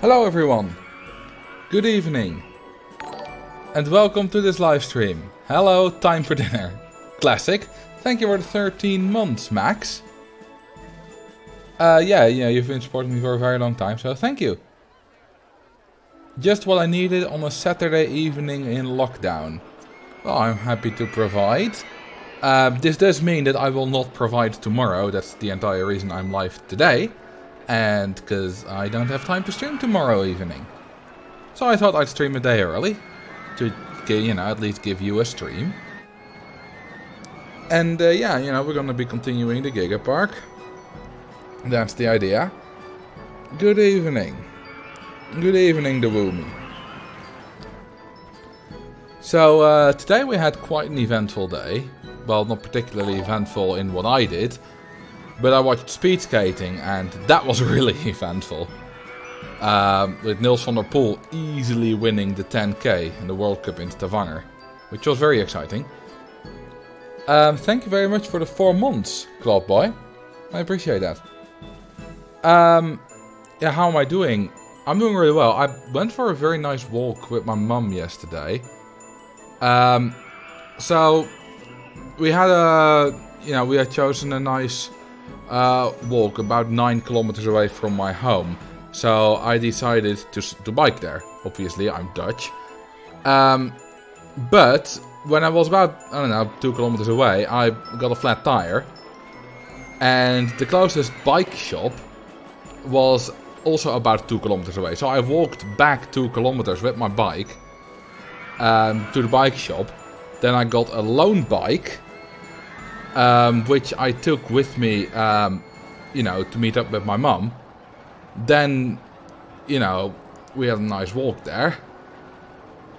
Hello everyone, good evening, and welcome to this live stream. Hello, time for dinner. Classic. Thank you for the 13 months, Max. Yeah, you've been supporting me for a very long time, so thank you. Just what I needed on a Saturday evening in lockdown. Well, I'm happy to provide. This does mean that I will not provide tomorrow. That's the entire reason I'm live today. And because I don't have time to stream tomorrow evening. So I thought I'd stream a day early. To, at least give you a stream. And yeah, we're gonna be continuing the GigaPark. That's the idea. Good evening. Good evening, the Woomy. So today we had quite an eventful day. Well, not particularly eventful in what I did. But I watched speed skating and that was really eventful. With Niels van der Poel easily winning the 10k in the World Cup in Stavanger. Which was very exciting. Thank you very much for the 4 months, Cloud Boy. I appreciate that. Yeah, how am I doing? I'm doing really well. I went for a very nice walk with my mum yesterday. So we had a you know, we had chosen a nice walk about 9 kilometers away from my home. So I decided to bike there. Obviously, I'm Dutch. But when I was about, I don't know, 2 kilometers away, I got a flat tire. And the closest bike shop was also about 2 kilometers away. So I walked back 2 kilometers with my bike to the bike shop. Then I got a loan bike, which I took with me, you know, to meet up with my mum. Then, you know, we had a nice walk there.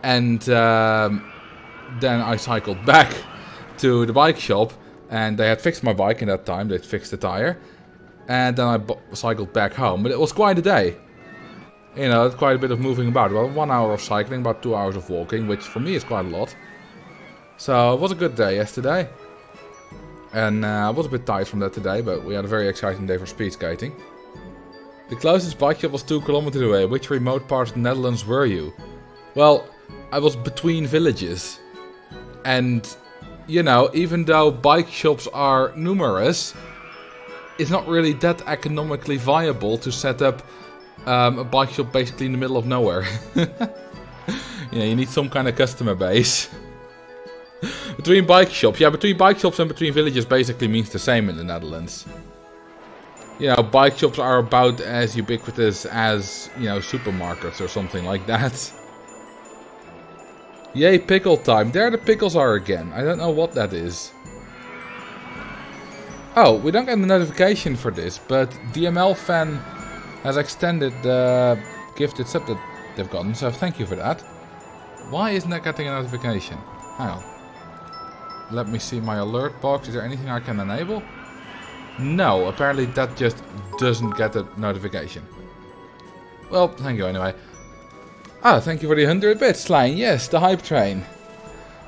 And then I cycled back to the bike shop. And they had fixed my bike in that time. They'd fixed the tire. And then I cycled back home. But it was quite a day. You know, quite a bit of moving about. About 1 hour of cycling, about 2 hours of walking. Which for me is quite a lot. So it was a good day yesterday. And I was a bit tired from that today. But we had a very exciting day for speed skating. The closest bike shop was 2 kilometers away. Which remote part of the Netherlands were you? Well, I was between villages. And, you know, even though bike shops are numerous, it's not really that economically viable to set up a bike shop basically in the middle of nowhere. You know, you need some kind of customer base. Between bike shops, yeah, between bike shops and between villages basically means the same in the Netherlands. You know, bike shops are about as ubiquitous as, you know, supermarkets or something like that. Yay, pickle time. There the pickles are again. I don't know what that is. Oh, we don't get a notification for this, but DML fan has extended the gifted sub that they've gotten, so thank you for that. Why isn't that getting a notification? Hang on. Let me see my alert box. Is there anything I can enable? No, apparently that just doesn't get a notification. Well, thank you anyway. Ah, thank you for the 100 bits, Slane. Yes, the hype train.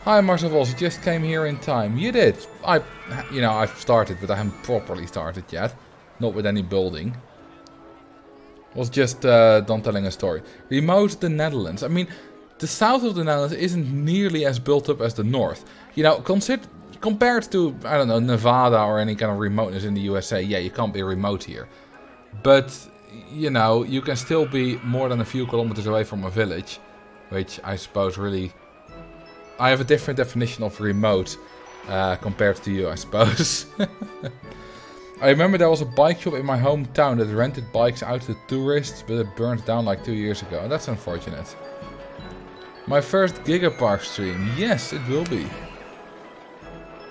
Hi, Marcel. You just came here in time. You did. You know, I've started, but I haven't properly started yet. Not with any building. Was just Don telling a story. Remote the Netherlands. I mean, the south of the Netherlands isn't nearly as built up as the north. You know, compared to, I don't know, Nevada or any kind of remoteness in the USA, yeah, you can't be remote here. But, you know, you can still be more than a few kilometers away from a village. Which I suppose really... I have a different definition of remote compared to you, I suppose. I remember there was a bike shop in my hometown that rented bikes out to tourists, but it burned down like 2 years ago. That's unfortunate. My first GigaPark stream. Yes, it will be.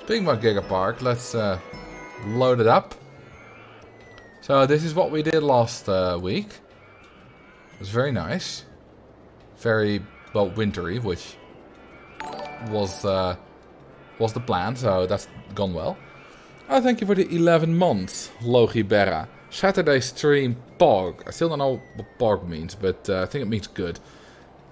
Speaking about GigaPark, let's load it up. So this is what we did last week. It was very nice. Very, well, wintry, which was the plan, so that's gone well. Oh, thank you for the 11 months, Logibera. Saturday stream POG. I still don't know what POG means, but I think it means good.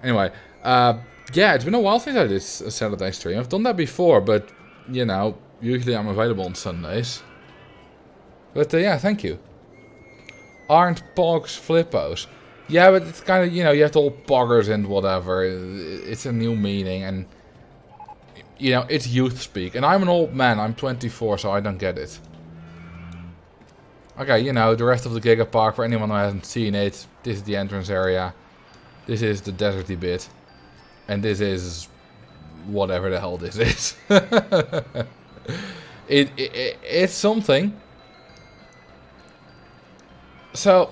Anyway, yeah, it's been a while since I did a Saturday stream. I've done that before, but, you know, usually I'm available on Sundays. But yeah, thank you. Aren't POGs flippos? Yeah, but it's kind of, you know, you have all poggers and whatever. It's a new meaning, and, you know, it's youth speak. And I'm an old man, I'm 24, so I don't get it. Okay, you know, the rest of the GigaPark, for anyone who hasn't seen it, this is the entrance area. This is the deserty bit. And this is whatever the hell this is. It's something. So,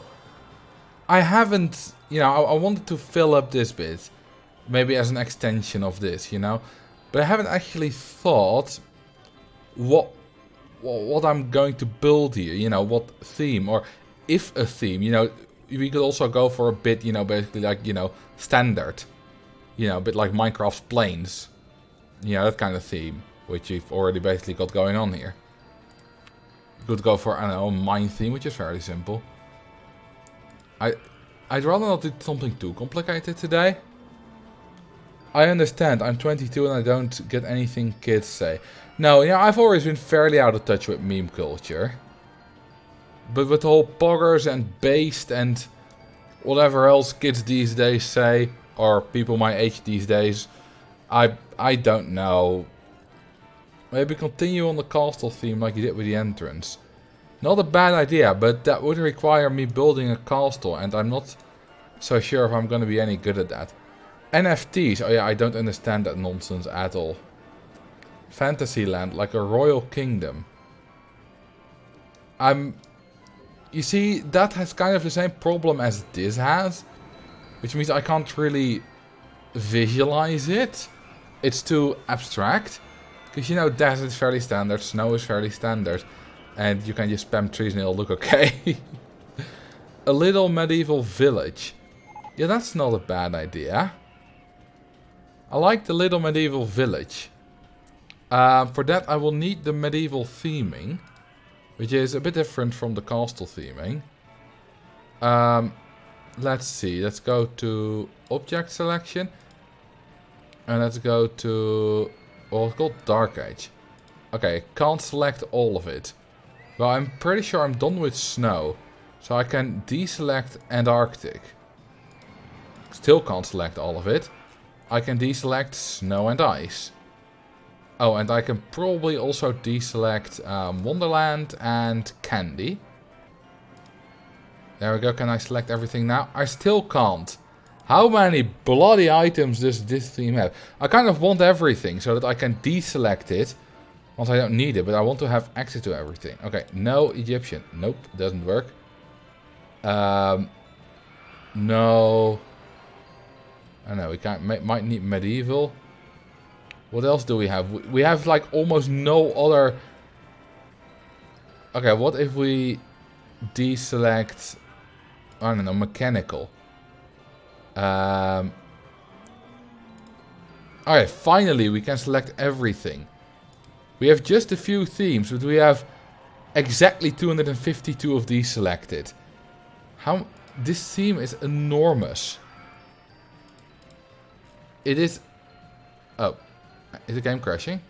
I haven't, you know, I wanted to fill up this bit. Maybe as an extension of this, you know. But I haven't actually thought what I'm going to build here. You know, what theme. Or if a theme, you know. We could also go for a bit, you know, basically like, you know, standard. You know, a bit like Minecraft's planes. You know, that kind of theme. Which you've already basically got going on here. You could go for, I don't know, a mine theme, which is fairly simple. I'd rather not do something too complicated today. I understand, I'm 22 and I don't get anything kids say. No, yeah, I've always been fairly out of touch with meme culture. But with the whole poggers and based and whatever else kids these days say, or people my age these days, I don't know. Maybe continue on the castle theme like you did with the entrance. Not a bad idea, but that would require me building a castle, and I'm not so sure if I'm going to be any good at that. NFTs, oh yeah, I don't understand that nonsense at all. Fantasyland, like a royal kingdom. You see, that has kind of the same problem as this has. Which means I can't really visualize it. It's too abstract. Because you know, desert is fairly standard, snow is fairly standard. And you can just spam trees and it'll look okay. A little medieval village. Yeah, that's not a bad idea. I like the little medieval village. For that I will need the medieval theming. Which is a bit different from the castle theming. Let's see. Let's go to object selection. And let's go to... well, it's called Dark Age. Okay, can't select all of it. Well, I'm pretty sure I'm done with snow. So I can deselect Antarctic. Still can't select all of it. I can deselect snow and ice. Oh, and I can probably also deselect Wonderland and Candy. There we go. Can I select everything now? I still can't. How many bloody items does this theme have? I kind of want everything so that I can deselect it once I don't need it. But I want to have access to everything. Okay, no Egyptian. Nope, doesn't work. No. I don't know, we might need medieval. What else do we have? We have like almost no other... Okay, what if we deselect... I don't know, mechanical. Alright, finally we can select everything. We have just a few themes, but we have exactly 252 of these selected. This theme is enormous. It is... Oh. Is the game crashing?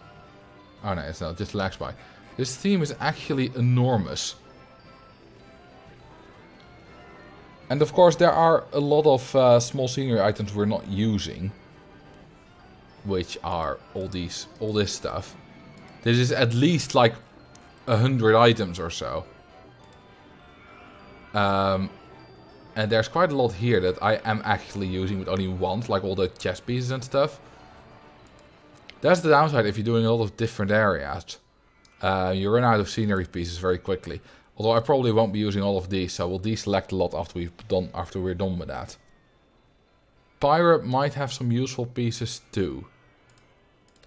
Oh no, it's not. Just lags by. This theme is actually enormous. And of course there are a lot of small scenery items we're not using. Which are all this stuff. This is at least like 100 items or so. And there's quite a lot here that I am actually using with only once. Like all the chess pieces and stuff. That's the downside if you're doing a lot of different areas. You run out of scenery pieces very quickly. Although I probably won't be using all of these, so we'll deselect a lot after we're done with that. Pirate might have some useful pieces too.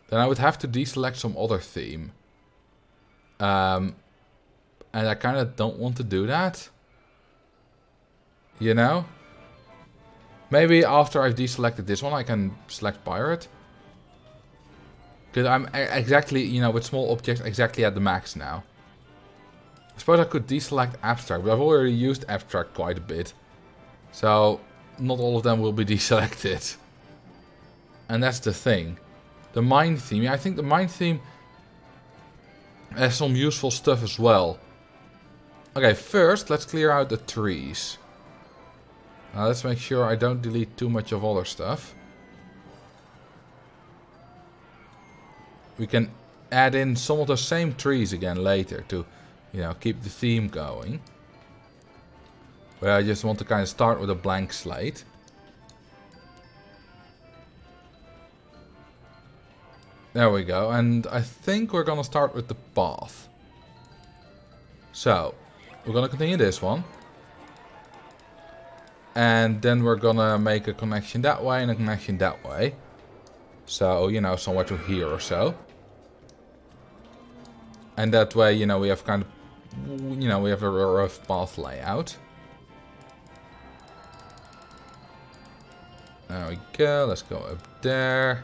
Then I would have to deselect some other theme. And I kind of don't want to do that. You know? Maybe after I've deselected this one I can select pirate. Because I'm exactly, you know, with small objects exactly at the max now. I suppose I could deselect abstract, but I've already used abstract quite a bit. So, not all of them will be deselected. And that's the thing. The mine theme, yeah, I think the mine theme has some useful stuff as well. Okay, first let's clear out the trees. Now let's make sure I don't delete too much of other stuff. We can add in some of the same trees again later to, you know, keep the theme going. But I just want to kind of start with a blank slate. There we go, and I think we're gonna start with the path. So, we're gonna continue this one. And then we're gonna make a connection that way and a connection that way. So, you know, somewhere to here or so. And that way, you know, we have kind of, you know, we have a rough path layout. There we go, let's go up there.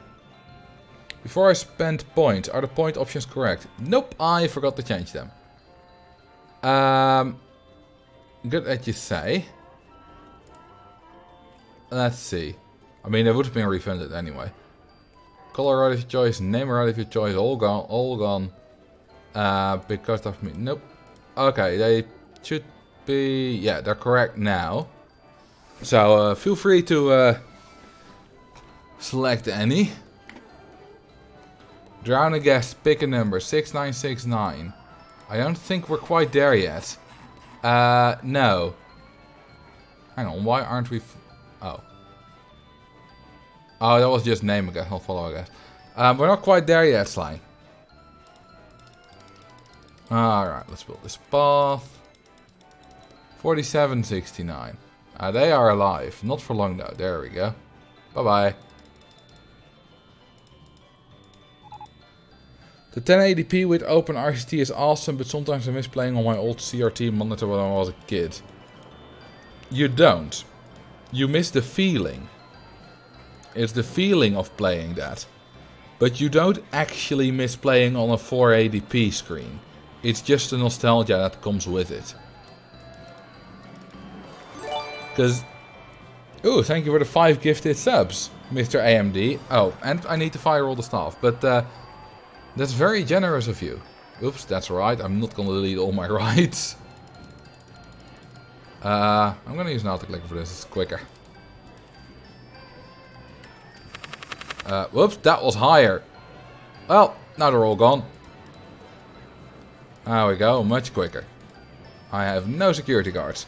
Before I spend points, are the point options correct? Nope, I forgot to change them. Good that you say. Let's see. I mean, it would have been refunded anyway. Color right of your choice, name right of your choice, all gone, all gone. Because of me, nope. Okay, they should be, yeah, they're correct now. So, feel free to select any. Drown a guest, pick a number, 6969. I don't think we're quite there yet. No. Hang on, why aren't we... Oh. Oh, that was just name, I guess, not follow, I guess. We're not quite there yet, Slime. Alright, let's build this path. 4769. They are alive. Not for long, though. There we go. Bye-bye. The 1080p with open RCT is awesome, but sometimes I miss playing on my old CRT monitor when I was a kid. You don't. You miss the feeling. It's the feeling of playing that. But you don't actually miss playing on a 480p screen. It's just the nostalgia that comes with it. Because... Ooh, thank you for the 5 gifted subs, Mr. AMD. Oh, and I need to fire all the stuff, but that's very generous of you. Oops, that's right. I'm not going to delete all my rights. I'm going to use an autoclicker for this. It's quicker. Whoops, that was higher. Well, now they're all gone. There we go, much quicker. I have no security guards.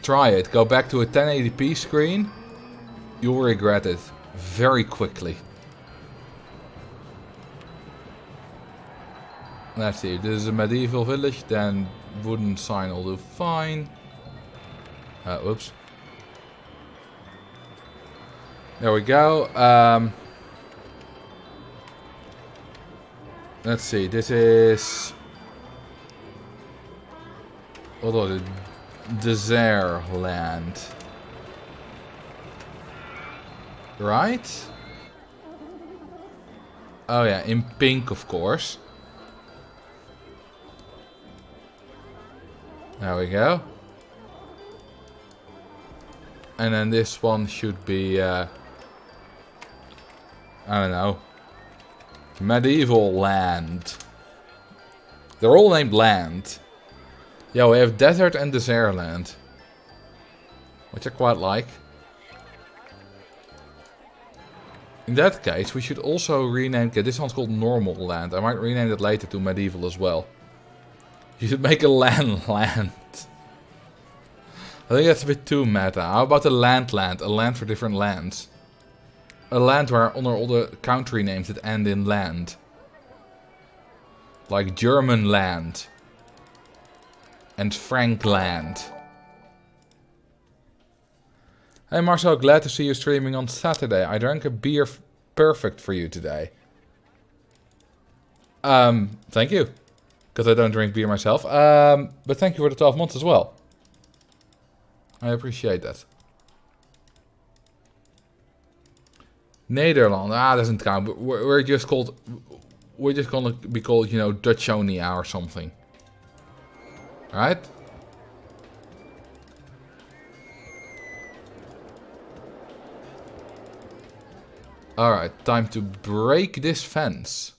Try it. Go back to a 1080p screen. You'll regret it very quickly. Let's see. If this is a medieval village, then wooden sign will do fine. Whoops. There we go. Let's see. This is... What was it? Desert land. Right? Oh yeah, in pink of course. There we go. And then this one should be I don't know. Medieval land. They're all named land. Yeah, we have desert and desert land. Which I quite like. In that case, we should also rename... Okay, this one's called normal land. I might rename it later to medieval as well. You should make a land. I think that's a bit too meta. How about a land? A land for different lands. A land where under all the country names that end in land. Like German land. And Frankland. Hey Marcel, glad to see you streaming on Saturday. I drank a beer perfect for you today. Thank you. Because I don't drink beer myself. But thank you for the 12 months as well. I appreciate that. Nederland. Doesn't count. We're just called... We're just gonna be called, you know, Dutchonia or something. Alright? Alright, time to break this fence.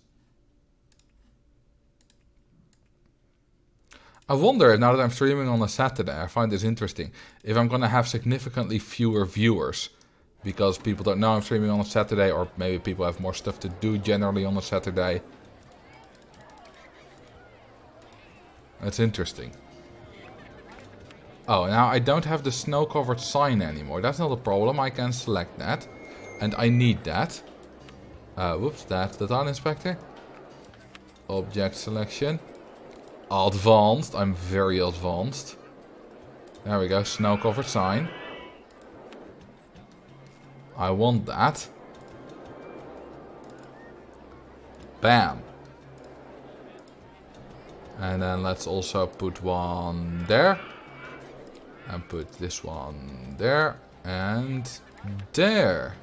I wonder, now that I'm streaming on a Saturday, I find this interesting, if I'm gonna have significantly fewer viewers. Because people don't know I'm streaming on a Saturday, or maybe people have more stuff to do generally on a Saturday. That's interesting. Oh, now I don't have the snow-covered sign anymore. That's not a problem, I can select that. And I need that. Whoops, that's the town inspector. Object selection. Advanced, I'm very advanced. There we go, snow-covered sign. I want that. Bam. And then let's also put one there. And put this one there. And there.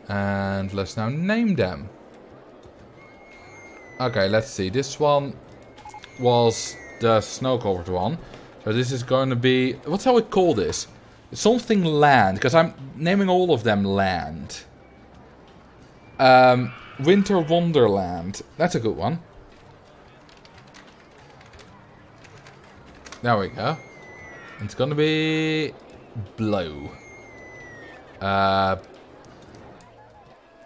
And let's now name them. Okay, let's see. This one was the snow-covered one. So this is going to be... What's how we call this? Something land. Because I'm naming all of them land. Winter Wonderland. That's a good one. There we go. It's gonna be blue. There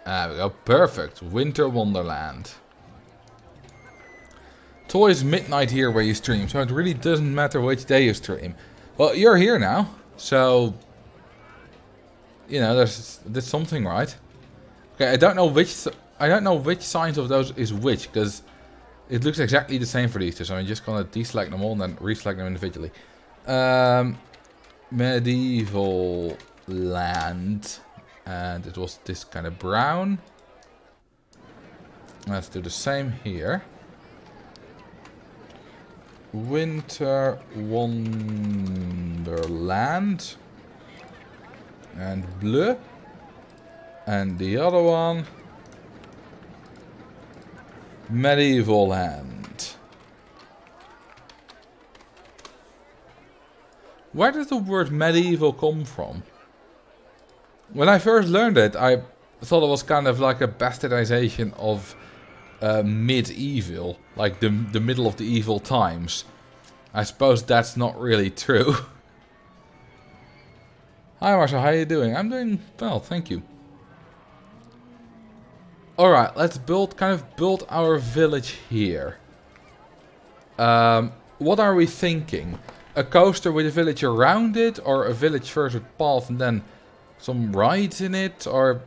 we go. Perfect. Winter Wonderland. It's always midnight here where you stream, so it really doesn't matter which day you stream. Well, you're here now, so you know there's something right. Okay, I don't know which signs of those is which, because it looks exactly the same for these two. So I'm just gonna deselect them all and then reselect them individually. Medieval land, and it was this kind of brown. Let's do the same here. Winter Wonderland and blue, and the other one Medieval land. Where does the word medieval come from? When I first learned it, I thought it was kind of like a bastardization of medieval, like the middle of the evil times. I suppose that's not really true. Hi Marcel, how are you doing? I'm doing well, thank you. Alright, let's build our village here. What are we thinking? A coaster with a village around it, or a village first with path and then some rides in it, or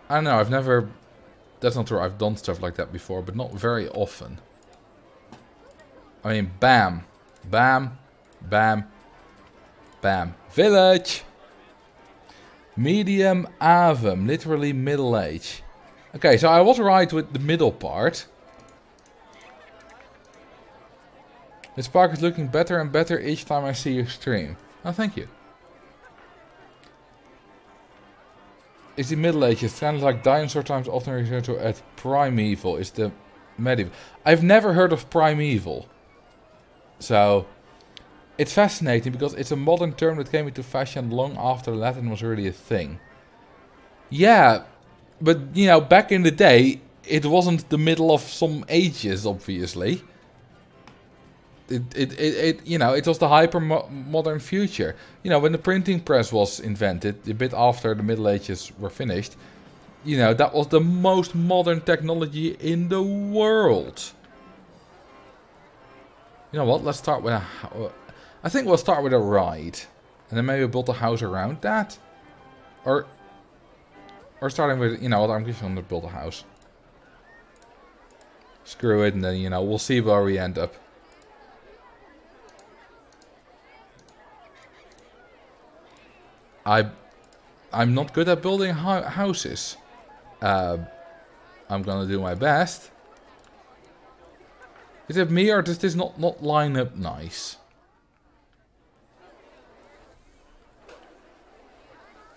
I don't know, I've never, that's not true, I've done stuff like that before, but not very often. I mean, bam, bam, bam, bam. Village! Medium Avum, literally middle age. Okay, so I was right with the middle part. This park is looking better and better each time I see you stream. Oh, thank you. Is the Middle Ages kind of like dinosaur times often referred to as primeval? Is the medieval? I've never heard of primeval. So, it's fascinating because it's a modern term that came into fashion long after Latin was really a thing. Yeah, but you know, back in the day, it wasn't the middle of some ages, obviously. You know, it was the hyper-modern future. You know, when the printing press was invented, a bit after the Middle Ages were finished, you know, that was the most modern technology in the world. You know what, let's start with I think we'll start with a ride. And then maybe build a house around that. Or starting with, you know what, I'm just going to build a house. Screw it, and then, you know, we'll see where we end up. I'm not good at building houses. I'm gonna do my best. Is it me, or does this not line up nice?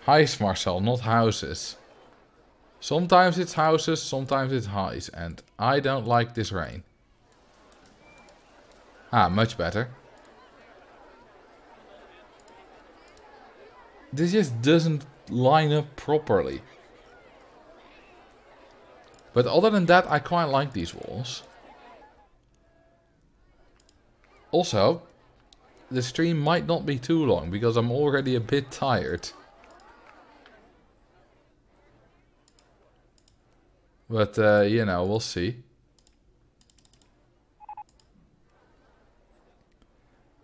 Highs, Marcel, not houses. Sometimes it's houses, sometimes it's highs, and I don't like this rain. Ah, much better. This just doesn't line up properly. But other than that, I quite like these walls. Also, the stream might not be too long because I'm already a bit tired. But, you know, we'll see.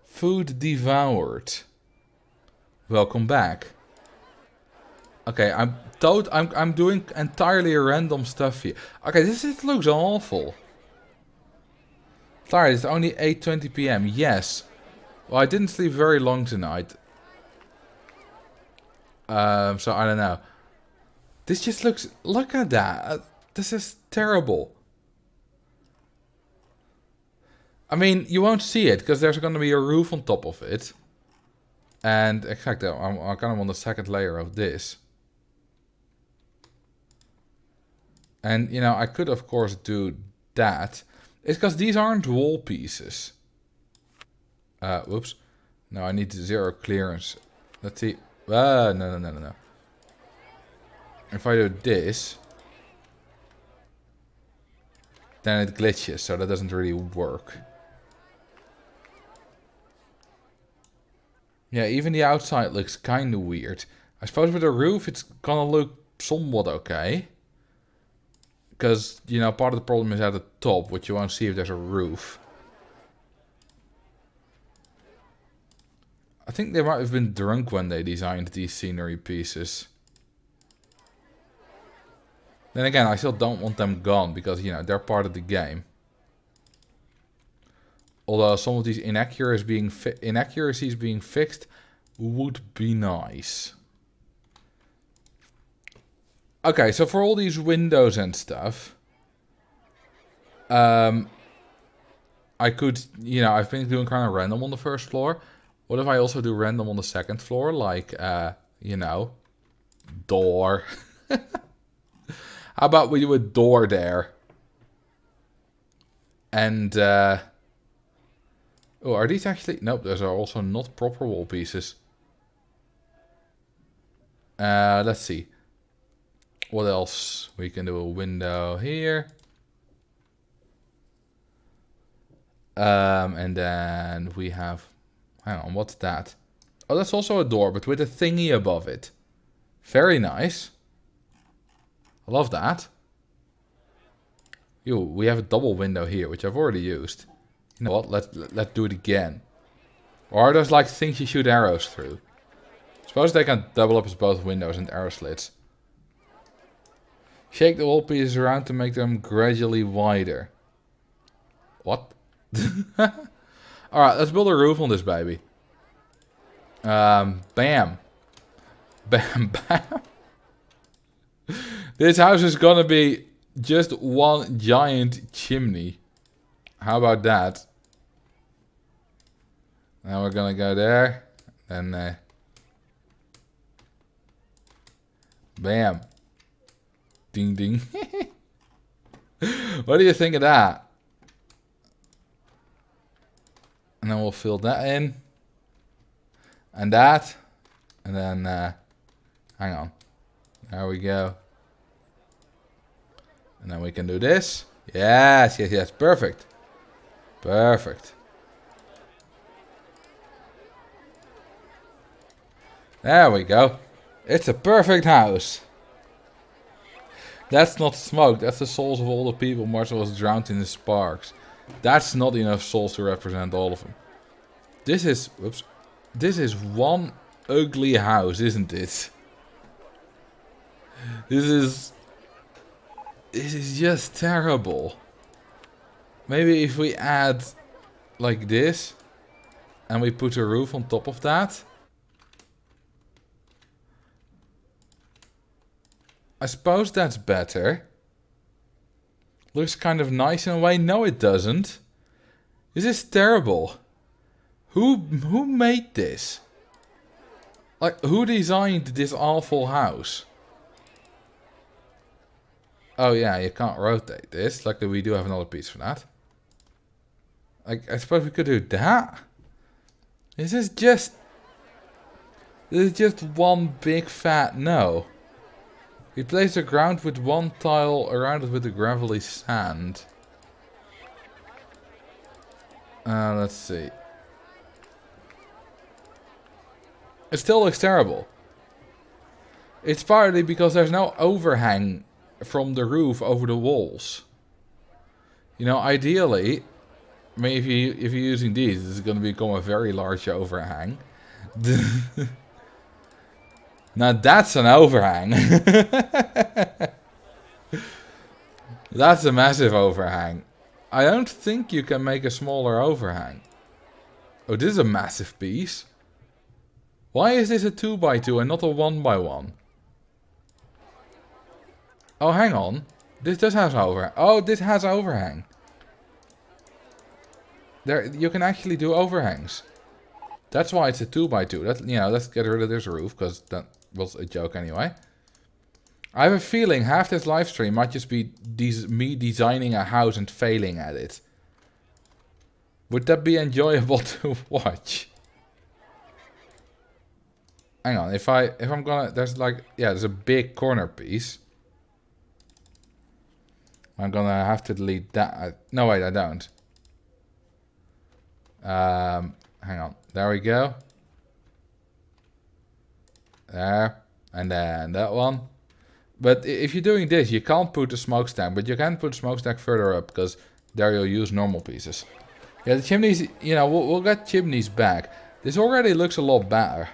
Food devoured. Welcome back. Okay, I'm doing entirely random stuff here. Okay, this looks awful. Sorry, it's only 8:20 PM. Yes. Well, I didn't sleep very long tonight. So I don't know. This just looks, look at that. This is terrible. I mean, you won't see it because there's going to be a roof on top of it. And exactly, I kind of want the second layer of this. And, you know, I could, of course, do that. It's because these aren't wall pieces. Whoops. No, I need 0 clearance. Let's see. No. If I do this, then it glitches, so that doesn't really work. Yeah, even the outside looks kind of weird. I suppose with the roof it's gonna look somewhat okay. Because, you know, part of the problem is at the top, which you won't see if there's a roof. I think they might have been drunk when they designed these scenery pieces. Then again, I still don't want them gone, because, you know, they're part of the game. Although some of these inaccuracies being fixed would be nice. Okay, so for all these windows and stuff, I could, you know, I've been doing kind of random on the first floor. What if I also do random on the second floor? Like, you know, door. How about we do a door there? And, oh, are these actually... Nope, those are also not proper wall pieces. Let's see. What else? We can do a window here. And then we have... Hang on, what's that? Oh, that's also a door, but with a thingy above it. Very nice. I love that. Yo, we have a double window here, which I've already used. You know what? Let's do it again. Or are those like things you shoot arrows through? Suppose they can double up as both windows and arrow slits. Shake the wall pieces around to make them gradually wider. What? Alright, let's build a roof on this baby. Bam. Bam, bam. This house is gonna be just one giant chimney. How about that? Now we're gonna go there. Then, bam. Ding ding. What do you think of that? And then we'll fill that in. And that. And then, hang on. There we go. And then we can do this. Yes, yes, yes. Perfect. Perfect. There we go. It's a perfect house. That's not smoke. That's the souls of all the people Marcel was drowned in the sparks. That's not enough souls to represent all of them. This is... Whoops. This is one ugly house, isn't it? This is just terrible. Maybe if we add like this and we put a roof on top of that. I suppose that's better. Looks kind of nice in a way. No, it doesn't. This is terrible. Who made this? Like, who designed this awful house? Oh yeah, you can't rotate this. Luckily we do have another piece for that. Like, I suppose we could do that. This is just one big fat no. Replace the ground with one tile around it with the gravelly sand. Let's see. It still looks terrible. It's partly because there's no overhang from the roof over the walls. You know, ideally, I mean, if you're using these, this is going to become a very large overhang. Now that's an overhang. That's a massive overhang. I don't think you can make a smaller overhang. Oh, this is a massive piece. Why is this a 2x2 and not a 1x1? Oh, hang on. This does have overhang. Oh, this has overhang. There, you can actually do overhangs. That's why it's a 2x2. That, you know, let's get rid of this roof, because that was a joke anyway. I have a feeling half this live stream might just be me designing a house and failing at it. Would that be enjoyable to watch? Hang on, if I'm gonna, there's like, yeah, there's a big corner piece. I'm gonna have to delete that. No, wait, I don't. Hang on, there we go. There. And then that one. But if you're doing this, you can't put the smokestack, but you can put the smokestack further up, because there you'll use normal pieces. Yeah, the chimneys, you know, we'll get chimneys back. This already looks a lot better.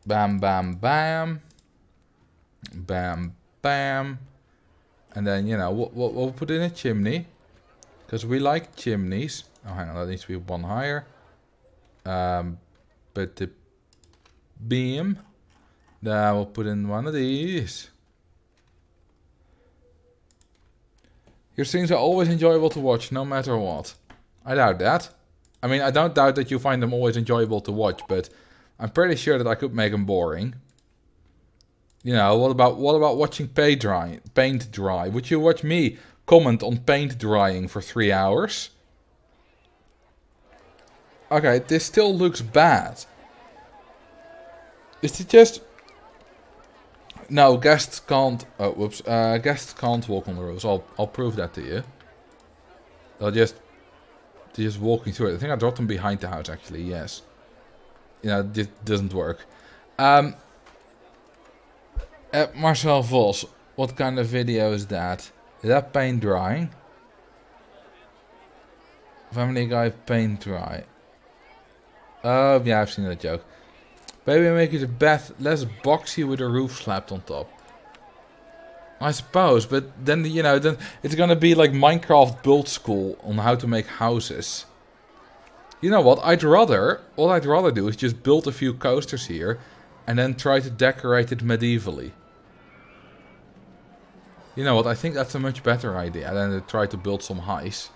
Bam, bam, bam. Bam, bam. And then, you know, we'll put in a chimney, because we like chimneys. Oh, hang on, that needs to be one higher. But the beam, then we'll put in one of these. Your streams are always enjoyable to watch, no matter what. I doubt that. I mean, I don't doubt that you find them always enjoyable to watch, but I'm pretty sure that I could make them boring. You know, what about watching paint dry? Would you watch me comment on paint drying for 3 hours? Okay, this still looks bad. Is it just... No, guests can't... Oh, whoops. Guests can't walk on the roofs. I'll prove that to you. They're just walking through it. I think I dropped them behind the house, actually. Yes. You know, this doesn't work. Marcel Vos, what kind of video is that? Is that paint drying? Family Guy paint dry. Oh, yeah, I've seen that joke. Maybe make it a bed less boxy with a roof slapped on top. I suppose, but then, you know, then it's gonna be like Minecraft build school on how to make houses. You know what? What I'd rather do is just build a few coasters here and then try to decorate it medievally. You know what? I think that's a much better idea than to try to build some highs.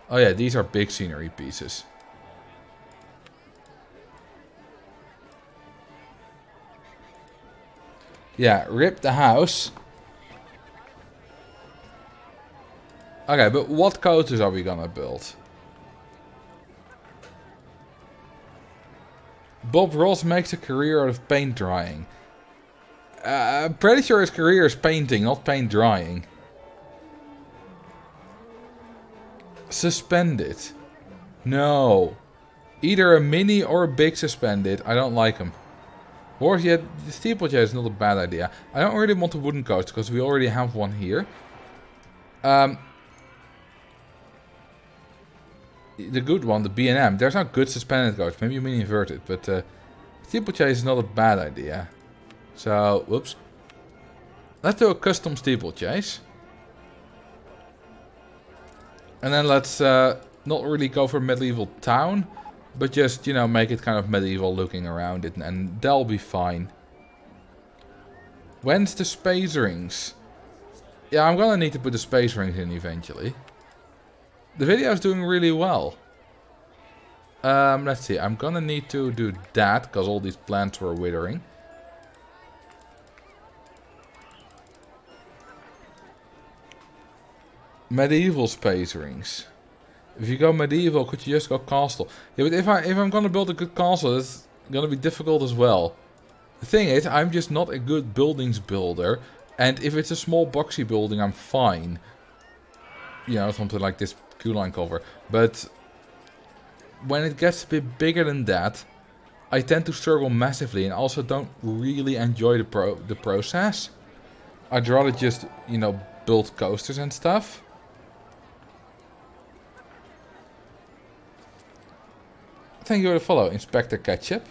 Oh yeah, these are big scenery pieces. Yeah, rip the house. Okay, but what coasters are we gonna build? Bob Ross makes a career out of paint drying. I'm pretty sure his career is painting, not paint drying. Suspended. No. Either a mini or a big suspended. I don't like them. Or yet, the steeplechase is not a bad idea. I don't really want a wooden coaster because we already have one here. The good one, the B&M. There's no good suspended coaster. Maybe you mean inverted, but steeplechase is not a bad idea. So, whoops. Let's do a custom steeplechase. And then let's not really go for medieval town. But just, you know, make it kind of medieval looking around it, and that'll be fine. When's the space rings? Yeah, I'm gonna need to put the space rings in eventually. The video is doing really well. Let's see, I'm gonna need to do that, because all these plants were withering. Medieval space rings. If you go medieval, could you just go castle? Yeah, but if I'm gonna build a good castle, it's gonna be difficult as well. The thing is, I'm just not a good buildings builder, and if it's a small boxy building, I'm fine. You know, something like this Q-line cover. But when it gets a bit bigger than that, I tend to struggle massively, and also don't really enjoy the process. I'd rather just, you know, build coasters and stuff. Thank you for the follow, Inspector Ketchup.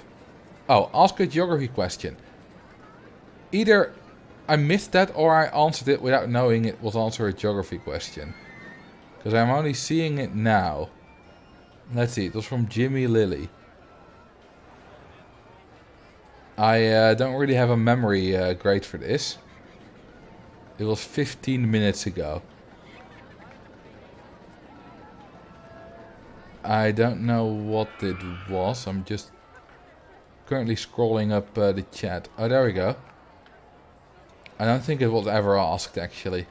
Oh, ask a geography question. Either I missed that or I answered it without knowing it was also a geography question. Because I'm only seeing it now. Let's see, it was from Jimmy Lilly. I don't really have a memory great for this. It was 15 minutes ago. I don't know what it was. I'm just currently scrolling up the chat. Oh, there we go. I don't think it was ever asked, actually.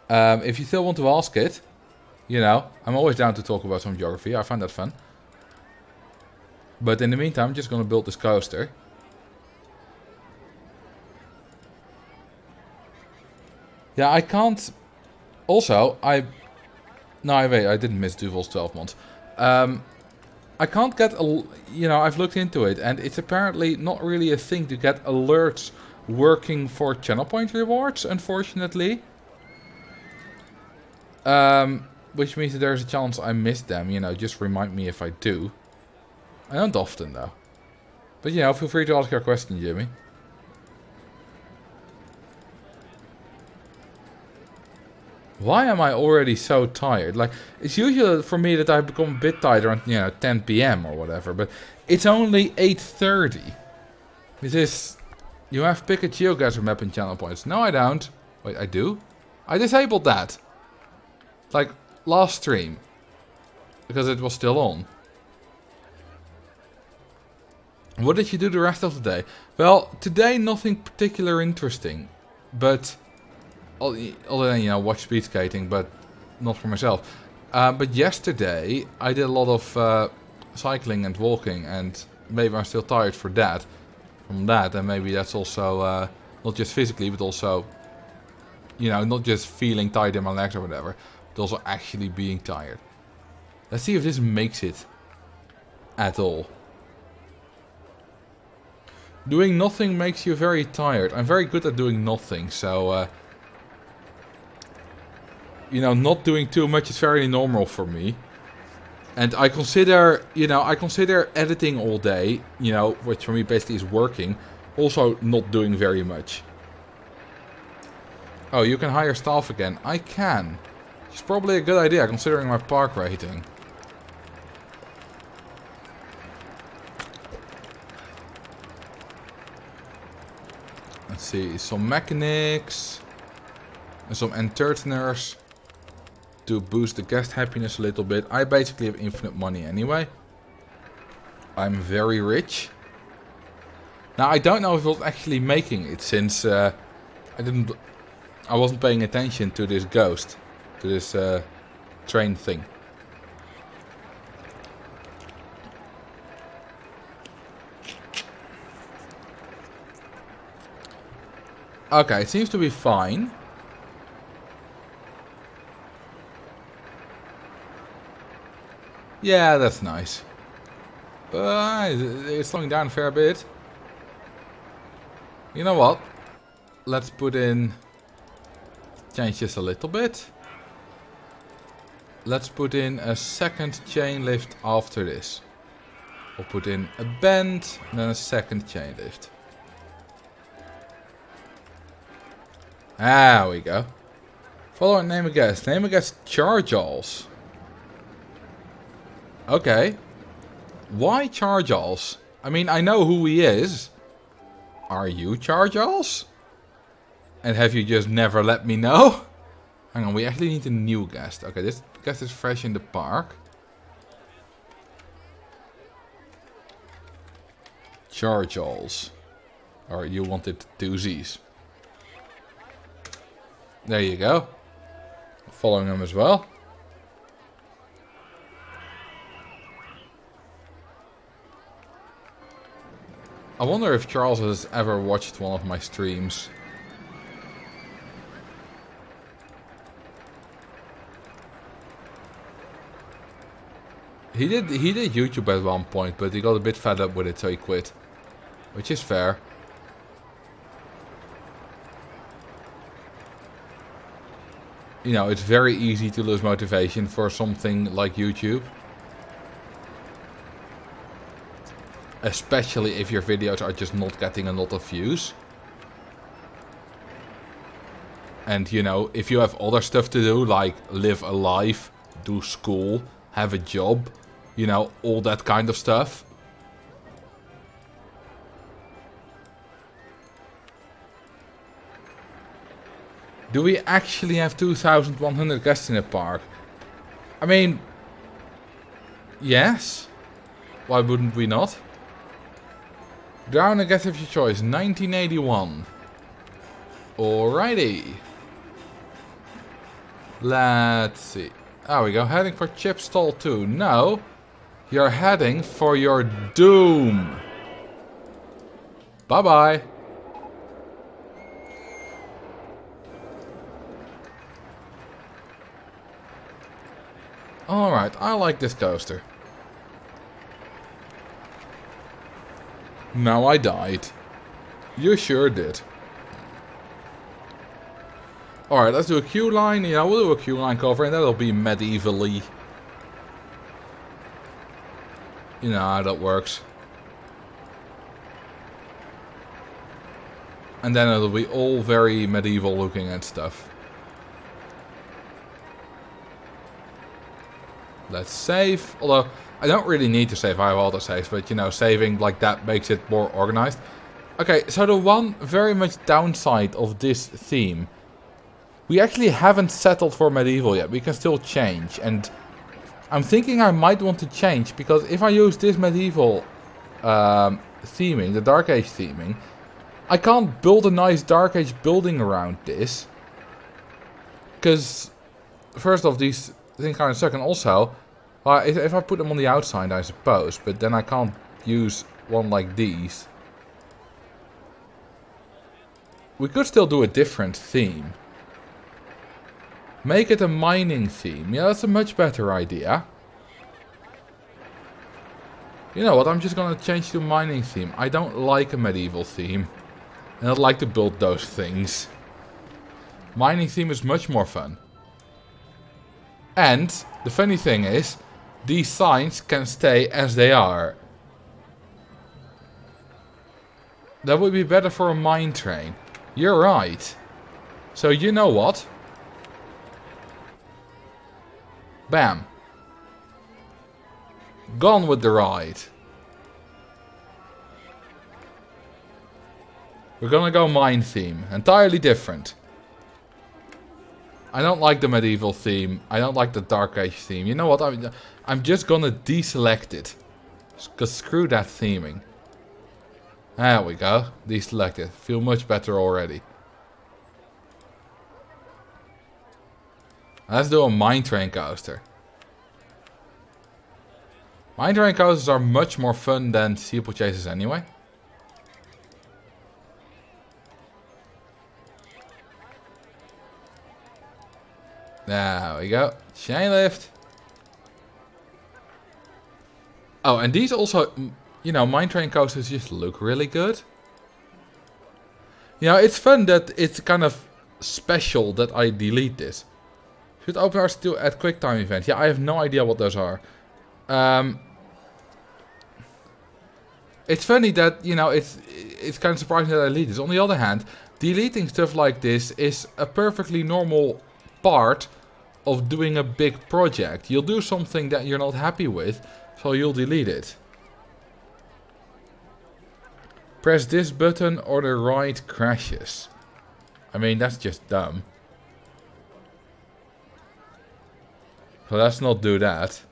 If you still want to ask it, you know, I'm always down to talk about some geography. I find that fun. But in the meantime, I'm just going to build this coaster. Yeah, I can't... Also, I'm No, wait, I didn't miss Duval's 12 months. I can't get, I've looked into it, and it's apparently not really a thing to get alerts working for channel point rewards, unfortunately. Which means that there's a chance I miss them, just remind me if I do. I don't often, though. But, feel free to ask your question, Jimmy. Why am I already so tired? Like, it's usual for me that I become a bit tired around, 10 p.m. or whatever. But it's only 8:30. This is... You have pick a geocacher map in channel points. No, I don't. Wait, I do? I disabled that. Like, last stream. Because it was still on. What did you do the rest of the day? Well, today nothing particular interesting. But... Other than, watch speed skating, but not for myself. But yesterday, I did a lot of cycling and walking, and maybe I'm still tired from that. And maybe that's also, not just physically, but also, not just feeling tired in my legs or whatever, but also actually being tired. Let's see if this makes it at all. Doing nothing makes you very tired. I'm very good at doing nothing, so... not doing too much is very normal for me. And I consider, editing all day, which for me basically is working, also not doing very much. Oh, you can hire staff again. I can. It's probably a good idea considering my park rating. Let's see, some mechanics and some entertainers. To boost the guest happiness a little bit. I basically have infinite money anyway. I'm very rich. Now I don't know if I was actually making it since I wasn't paying attention to this ghost, to this train thing. Okay, it seems to be fine. Yeah, that's nice. It's slowing down a fair bit. You know what? Let's put in... Change this a little bit. Let's put in a second chain lift after this. We'll put in a bend and then a second chain lift. There we go. Follow and name a guest. Name a guest Charles. Okay. Why Charles? I mean, I know who he is. Are you Charles? And have you just never let me know? Hang on, we actually need a new guest. Okay, this guest is fresh in the park. Charles. Or you wanted two Z's. There you go. Following him as well. I wonder if Charles has ever watched one of my streams. He did YouTube at one point, but he got a bit fed up with it, so he quit. Which is fair. It's very easy to lose motivation for something like YouTube. Especially if your videos are just not getting a lot of views. And if you have other stuff to do, like live a life, do school, have a job, all that kind of stuff. Do we actually have 2,100 guests in the park? I mean, yes. Why wouldn't we not? Down a guest of your choice, 1981. Alrighty. Let's see. There we go, heading for Chip Stall 2. No, you're heading for your doom. Bye-bye. Alright, I like this coaster. Now I died. You sure did. Alright, let's do a queue line. Yeah, we'll do a queue line cover and that'll be medievally. You know how that works. And then it'll be all very medieval looking and stuff. Let's save. Although, I don't really need to save. I have autosaves, but you know, saving like that makes it more organized. Okay, so the one very much downside of this theme. We actually haven't settled for medieval yet. We can still change. And I'm thinking I might want to change. Because if I use this medieval theming, the Dark Age theming, I can't build a nice Dark Age building around this. Because, first off, these things kind of suck. And also, if I put them on the outside, I suppose. But then I can't use one like these. We could still do a different theme. Make it a mining theme. Yeah, that's a much better idea. You know what, I'm just gonna change to a mining theme. I don't like a medieval theme. And I'd like to build those things. Mining theme is much more fun. And, the funny thing is, these signs can stay as they are. That would be better for a mine train. You're right. So you know what? Bam. Gone with the ride. We're gonna go mine theme. Entirely different. I don't like the medieval theme. I don't like the Dark Age theme. You know what? I'm just gonna deselect it. Because screw that theming. There we go. Deselect it. Feel much better already. Let's do a mine train coaster. Mine train coasters are much more fun than steeplechasers anyway. There we go. Chain lift. Oh, and these also, you know, mine train coasters just look really good. You know, it's fun that it's kind of special that I delete this. Should open our still at QuickTime event. Yeah, I have no idea what those are. It's funny that, you know, it's kind of surprising that I delete this. On the other hand, deleting stuff like this is a perfectly normal part of doing a big project. You'll do something that you're not happy with, so you'll delete it. Press this button or the ride crashes. I mean, that's just dumb. So let's not do that.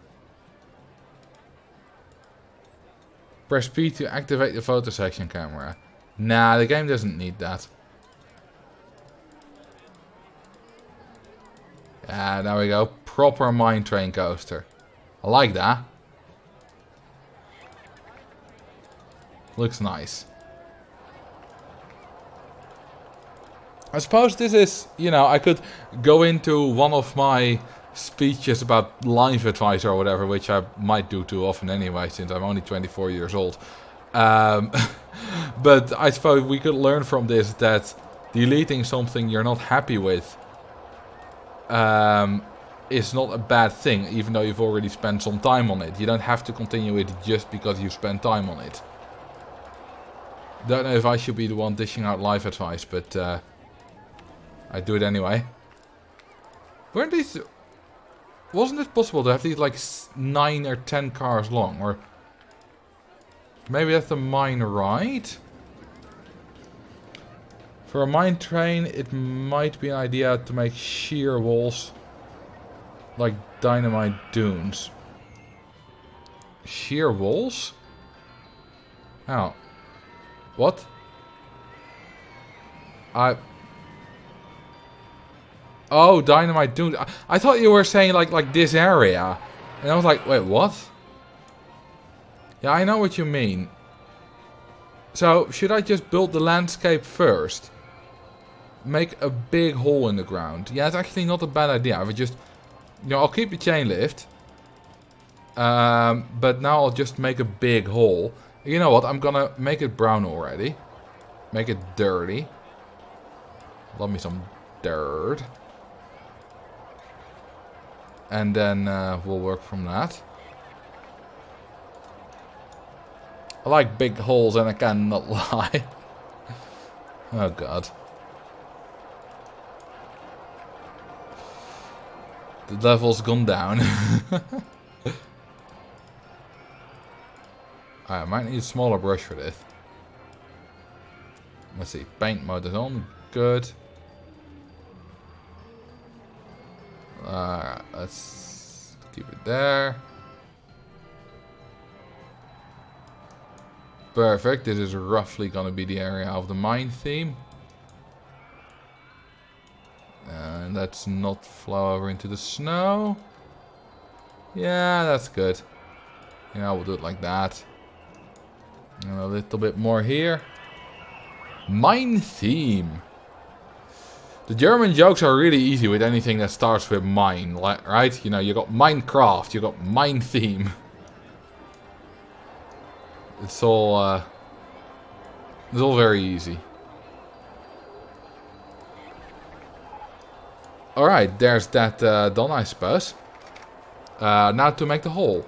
Press P to activate the photo section camera. Nah, the game doesn't need that. Yeah, there we go. Proper mine train coaster. I like that. Looks nice. I suppose this is, you know, I could go into one of my speeches about life advice or whatever, which I might do too often anyway, since I'm only 24 years old. But I suppose we could learn from this that deleting something you're not happy with is not a bad thing, even though you've already spent some time on it. You don't have to continue it just because you spent time on it. Don't know if I should be the one dishing out life advice, but I do it anyway. Weren't these... Wasn't it possible to have these like 9 or 10 cars long? Or maybe that's the mine ride? For a mine train, it might be an idea to make sheer walls like dynamite dunes. Sheer walls? Oh. What? Oh, dynamite dunes. I thought you were saying like this area. And I was like, wait, what? Yeah, I know what you mean. So, should I just build the landscape first? Make a big hole in the ground. Yeah, it's actually not a bad idea. I would just... You know, I'll keep the chain lift. But now I'll just make a big hole. You know what? I'm gonna make it brown already. Make it dirty. Love me some dirt. And then we'll work from that. I like big holes and I cannot lie. Oh god. The level's gone down. I might need a smaller brush for this. Let's see. Paint mode is on. Good. Let's keep it there. Perfect. This is roughly going to be the area of the mine theme. And let's not flow over into the snow. Yeah, that's good. Yeah, we'll do it like that. And a little bit more here. Mine theme. The German jokes are really easy with anything that starts with mine, right? You know, you got Minecraft, you got mine theme. It's all very easy. Alright, there's that done, I suppose. Now to make the hole.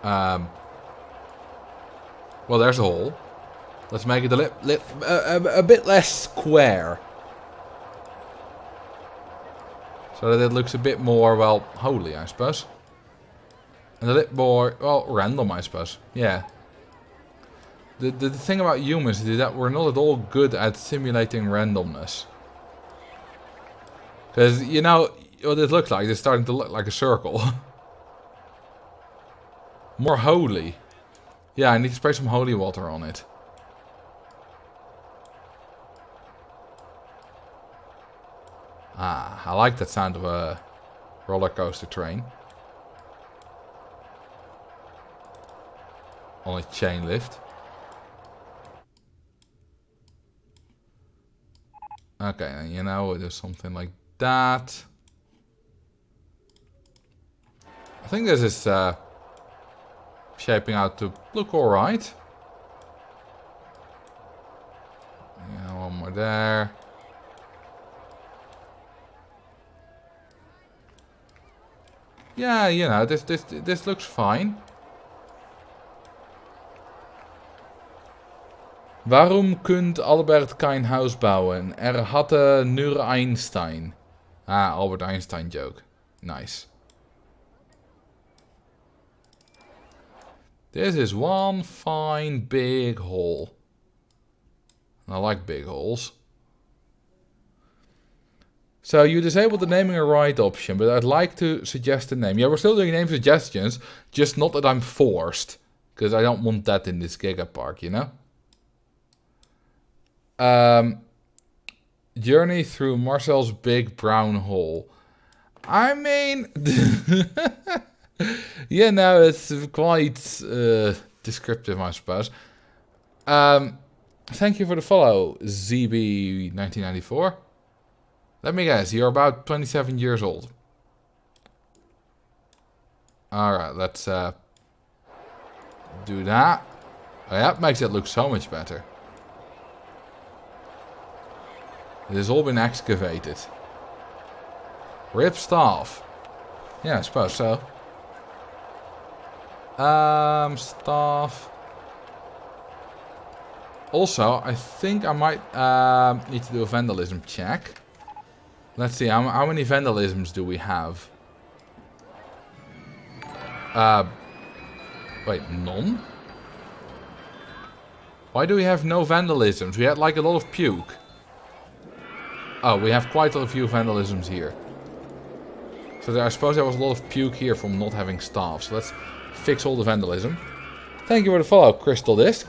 Well, there's a hole. Let's make it a bit less square. So that it looks a bit more, well, holy, I suppose. And a bit more, well, random, I suppose. Yeah. The thing about humans is that we're not at all good at simulating randomness. Because, you know, what it looks like, it's starting to look like a circle. More holy. Yeah, I need to spray some holy water on it. Ah, I like that sound of a roller coaster train. On a chain lift. Okay, you know, we'll do something like that. I think this is shaping out to look alright. Yeah, one more there. Yeah, you know, this looks fine. Waarom kunt Albert kein Haus bauen? Hatte nur Einstein. Ah, Albert Einstein joke. Nice. This is one fine big hole. I like big holes. So you disabled the naming a right option, but I'd like to suggest a name. Yeah, we're still doing name suggestions, just not that I'm forced. Because I don't want that in this GigaPark, you know? Journey through Marcel's big brown hole. I mean... yeah, no, it's quite descriptive, I suppose. Thank you for the follow, ZB1994. Let me guess, you're about 27 years old. Alright, let's do that. Oh, that makes it look so much better. It has all been excavated. Rip staff. Yeah, I suppose so. Staff. Also, I think I might need to do a vandalism check. Let's see, how many vandalisms do we have? Wait, none? Why do we have no vandalisms? We had like a lot of puke. Oh, we have quite a few vandalisms here. So I suppose there was a lot of puke here from not having staff. So let's fix all the vandalism. Thank you for the follow, Crystal Disc.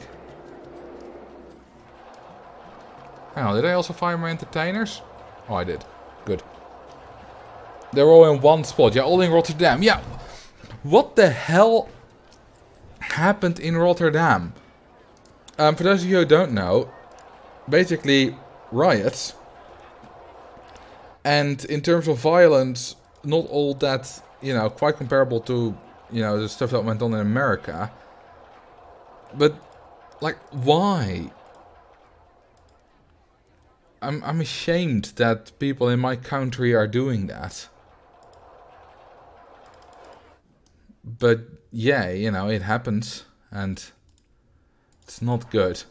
Hang on, did I also fire my entertainers? Oh, I did. Good. They're all in one spot. Yeah, all in Rotterdam. Yeah. What the hell happened in Rotterdam? For those of you who don't know, basically riots And in terms of violence, not all that, you know, quite comparable to, you know, the stuff that went on in America. But, like, why? I'm ashamed that people in my country are doing that. But, yeah, you know, it happens. And it's not good.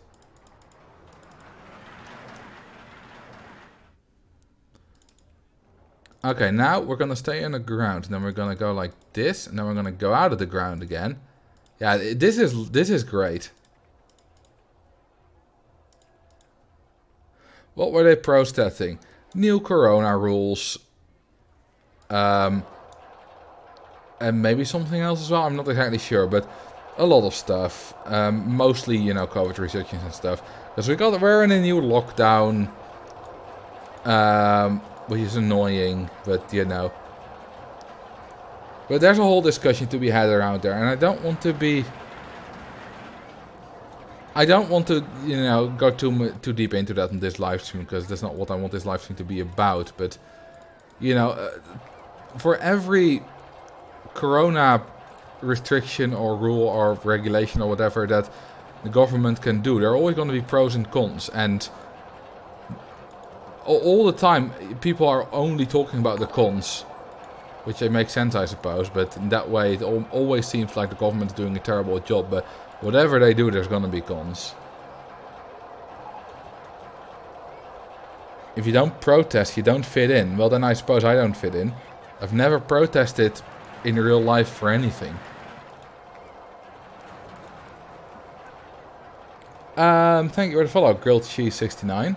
Okay, now we're gonna stay on the ground, and then we're gonna go like this, and then we're gonna go out of the ground again. Yeah, this is great. What were they protesting? New corona rules. And maybe something else as well. I'm not exactly sure, but a lot of stuff. Mostly, you know, COVID restrictions and stuff. Because we're in a new lockdown. Which is annoying, but you know. But there's a whole discussion to be had around there, and I don't want to, you know, go too deep into that in this live stream, because that's not what I want this live stream to be about. But, you know, for every corona restriction or rule or regulation or whatever that the government can do, there are always going to be pros and cons, and all the time people are only talking about the cons, which makes sense, I suppose, but in that way it always seems like the government is doing a terrible job, but whatever they do, there's gonna be cons. If you don't protest, you don't fit in. Well, then I suppose I don't fit in. I've never protested in real life for anything. Thank you for the follow, Grilled Cheese 69.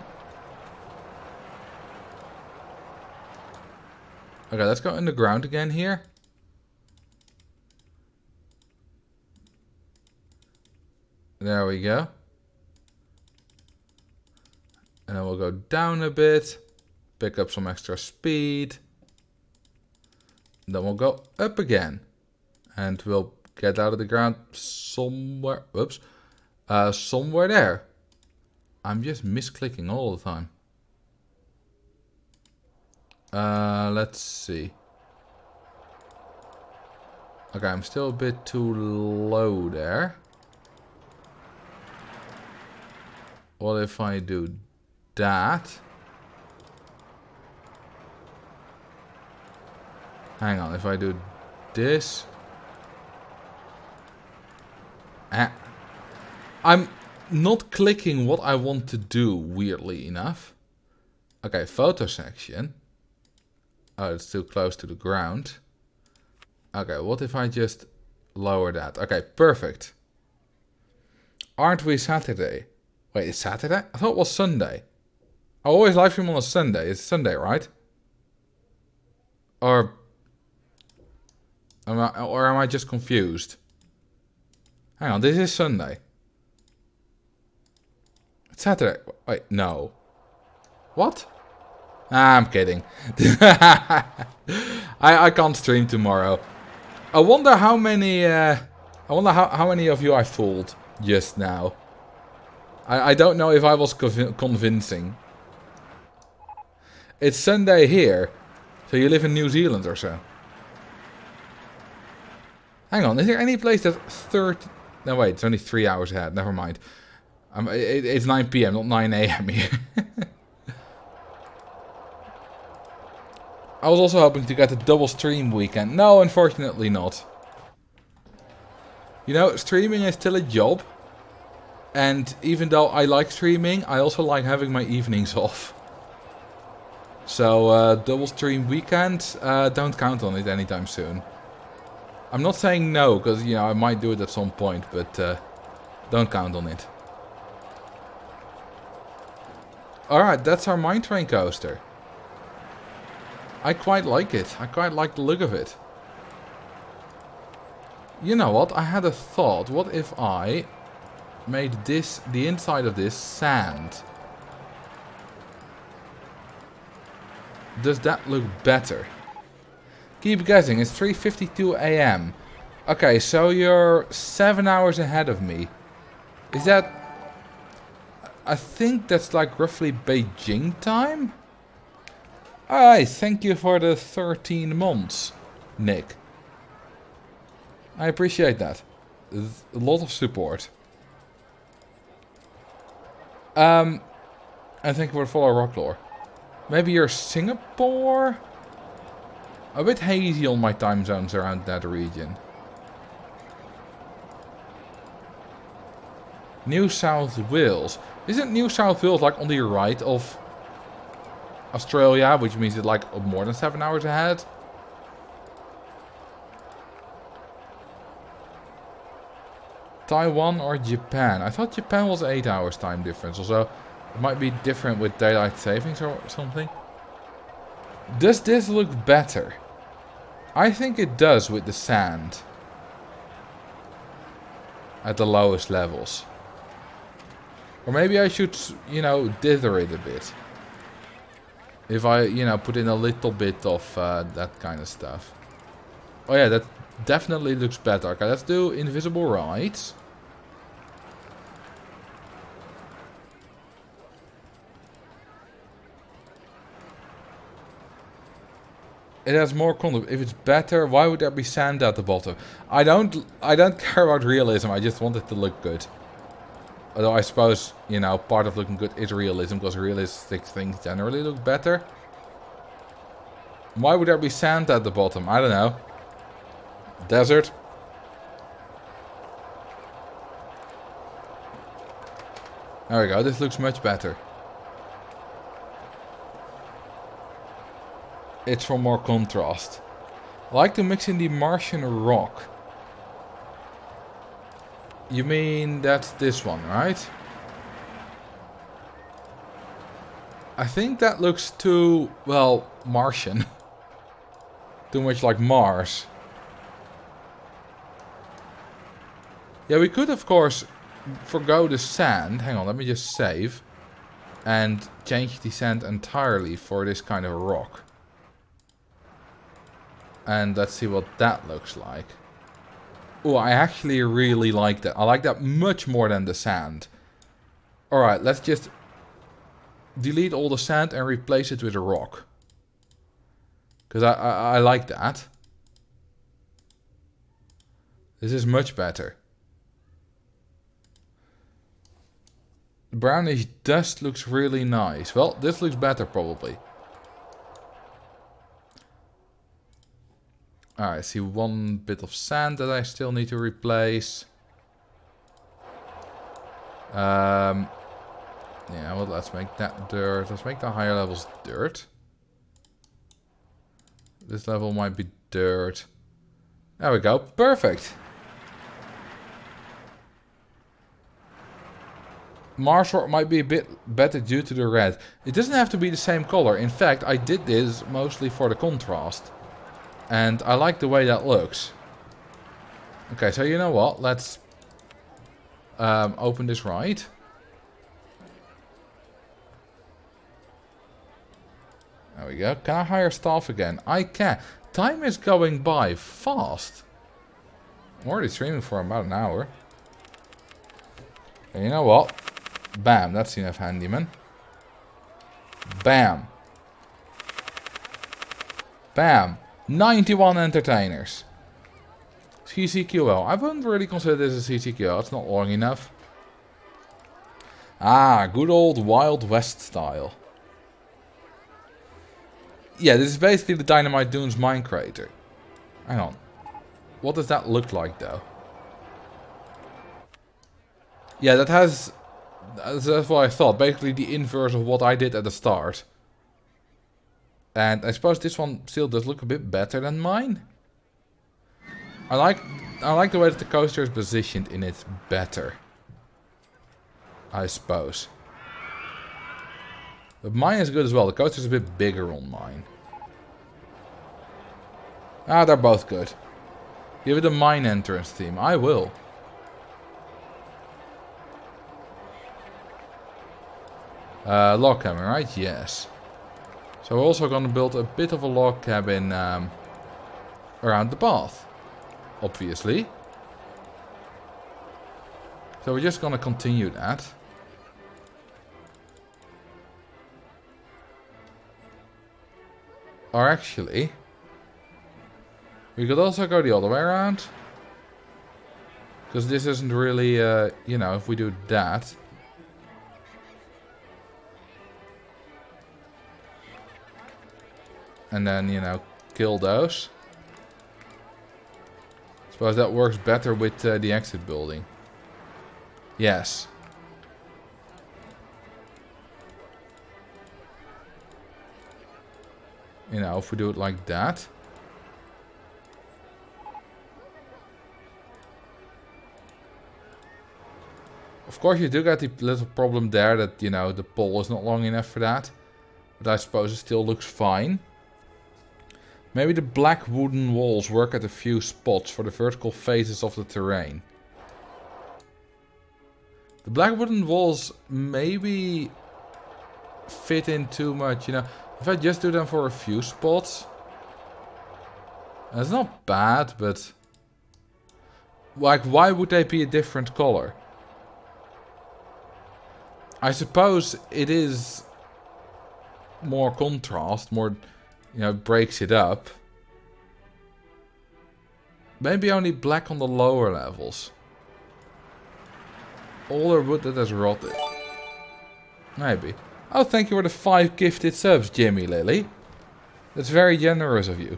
Okay, let's go in the ground again here. There we go. And then we'll go down a bit. Pick up some extra speed. Then we'll go up again. And we'll get out of the ground somewhere. Whoops. Somewhere there. I'm just misclicking all the time. Let's see. Okay, I'm still a bit too low there. What if I do that? Hang on, if I do this. I'm not clicking what I want to do, weirdly enough. Okay, photo section. Oh, it's too close to the ground. Okay, what if I just lower that? Okay, perfect. Aren't we Saturday? Wait, it's Saturday? I thought it was Sunday. I always live stream on a Sunday. It's Sunday, right? Or am I just confused? Hang on, this is Sunday. It's Saturday. Wait, no. What? Ah, I'm kidding. I can't stream tomorrow. I wonder how many how many of you I fooled just now. I don't know if I was convincing. It's Sunday here, so you live in New Zealand or so. Hang on, is there any place that's 30? No, wait, it's only 3 hours ahead. Never mind. It's 9 PM, not 9 AM here. I was also hoping to get a double stream weekend. No, unfortunately not. You know, streaming is still a job. And even though I like streaming, I also like having my evenings off. So, double stream weekend, don't count on it anytime soon. I'm not saying no, because, you know, I might do it at some point, but don't count on it. Alright, that's our mine train coaster. I quite like it. I quite like the look of it. You know what? I had a thought. What if I made this, the inside of this, sand? Does that look better? Keep guessing. It's 3:52 AM. Okay, so you're 7 hours ahead of me. Is that... I think that's like roughly Beijing time? Alright, thank you for the 13 months, Nick. I appreciate that. A lot of support. And thank you for the follow, Rocklore. Maybe you're Singapore? A bit hazy on my time zones around that region. New South Wales. Isn't New South Wales like on the right of Australia, which means it's like more than 7 hours ahead? Taiwan or Japan? I thought Japan was 8 hours time difference. Also, it might be different with daylight savings or something. Does this look better? I think it does with the sand. At the lowest levels. Or maybe I should, you know, dither it a bit. If I, you know, put in a little bit of that kind of stuff. Oh yeah, that definitely looks better. Okay, let's do invisible rides. It has more content. If it's better, why would there be sand at the bottom? I don't care about realism. I just want it to look good. Although I suppose, you know, part of looking good is realism, because realistic things generally look better. Why would there be sand at the bottom? I don't know. Desert. There we go, this looks much better. It's for more contrast. I like to mix in the Martian rock. You mean that's this one, right? I think that looks too, well, Martian. Too much like Mars. Yeah, we could of course forgo the sand. Hang on, let me just save. And change the sand entirely for this kind of rock. And let's see what that looks like. Oh, I actually really like that. I like that much more than the sand. Alright, let's just delete all the sand and replace it with a rock. Because I like that. This is much better. The brownish dust looks really nice. Well, this looks better probably. Alright, I see one bit of sand that I still need to replace. Yeah, well, let's make that dirt. Let's make the higher levels dirt. This level might be dirt. There we go. Perfect. Mars rock might be a bit better due to the red. It doesn't have to be the same color. In fact, I did this mostly for the contrast. And I like the way that looks. Okay, so you know what? Let's open this right. There we go. Can I hire staff again? I can. Time is going by fast. I'm already streaming for about an hour. And you know what? Bam, that's enough handyman. Bam. Bam. 91 entertainers. CCQL. I wouldn't really consider this a CCQL. It's not long enough. Ah, good old Wild West style. Yeah, this is basically the Dynamite Dunes mine crater. Hang on. What does that look like, though? Yeah, that has... That's what I thought. Basically the inverse of what I did at the start. And I suppose this one still does look a bit better than mine. I like the way that the coaster is positioned in it better. I suppose. But mine is good as well. The coaster is a bit bigger on mine. Ah, they're both good. Give it a mine entrance theme. I will. Log cabin, right? Yes. So we're also going to build a bit of a log cabin around the path. Obviously. So we're just going to continue that. Or actually, we could also go the other way around. Because this isn't really, you know, if we do that. And then, you know, kill those. Suppose that works better with the exit building. Yes. You know, if we do it like that. Of course, you do get the little problem there that, you know, the pole is not long enough for that. But I suppose it still looks fine. Maybe the black wooden walls work at a few spots for the vertical faces of the terrain. The black wooden walls maybe fit in too much, you know. If I just do them for a few spots. That's not bad, but... like, why would they be a different color? I suppose it is more contrast, more, you know, breaks it up. Maybe only black on the lower levels. Older wood that has rotted. Maybe. Oh, thank you for the 5 gifted subs, Jimmy Lily. That's very generous of you.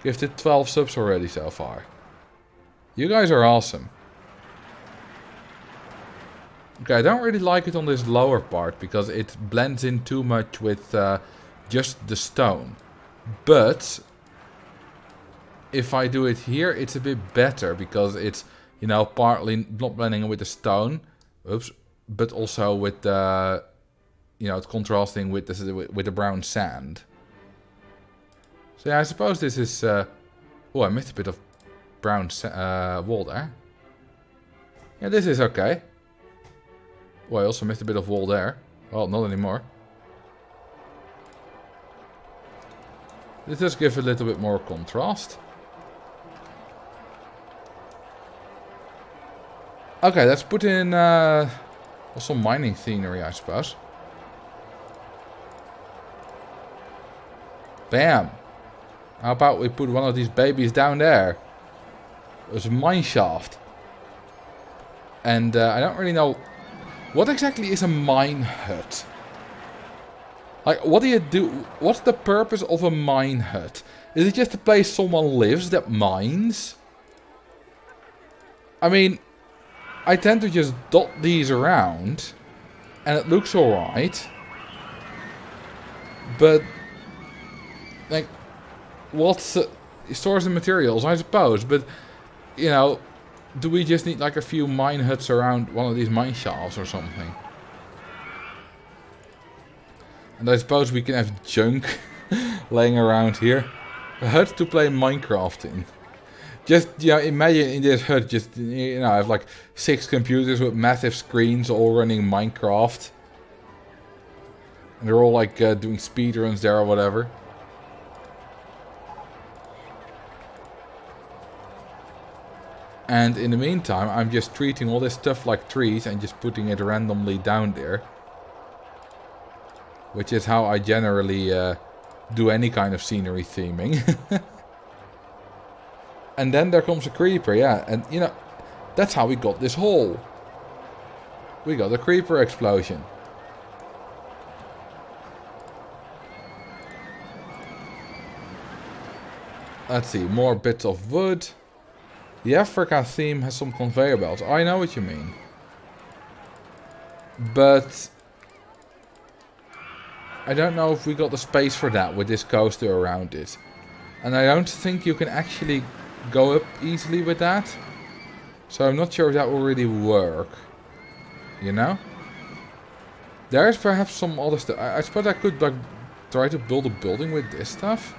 Gifted 12 subs already so far. You guys are awesome. Okay, I don't really like it on this lower part because it blends in too much with just the stone. But if I do it here, it's a bit better because it's, you know, partly not blending with the stone, oops, but also with the, you know, it's contrasting with the brown sand. So yeah, I suppose this is. Oh, I missed a bit of brown wall there. Yeah, this is okay. Oh, I also missed a bit of wall there. Well, not anymore. This does give a little bit more contrast. Okay, let's put in some mining scenery, I suppose. Bam! How about we put one of these babies down there? There's a mine shaft. And I don't really know... what exactly is a mine hut? Like, what do you do? What's the purpose of a mine hut? Is it just a place someone lives that mines? I mean, I tend to just dot these around. And it looks alright. But, like, what's... stores the materials, I suppose. But, you know... do we just need like a few mine huts around one of these mine shafts or something? And I suppose we can have junk laying around here. A hut to play Minecraft in. Just, you know, imagine in this hut, just, you know, I have like 6 computers with massive screens all running Minecraft. And they're all like doing speedruns there or whatever. And in the meantime, I'm just treating all this stuff like trees and just putting it randomly down there. Which is how I generally do any kind of scenery theming. And then there comes a creeper, yeah. And, you know, that's how we got this hole. We got a creeper explosion. Let's see, more bits of wood. The Africa theme has some conveyor belts. I know what you mean. But I don't know if we got the space for that with this coaster around it. And I don't think you can actually go up easily with that. So I'm not sure if that will really work. You know? There's perhaps some other stuff. I suppose I could like try to build a building with this stuff.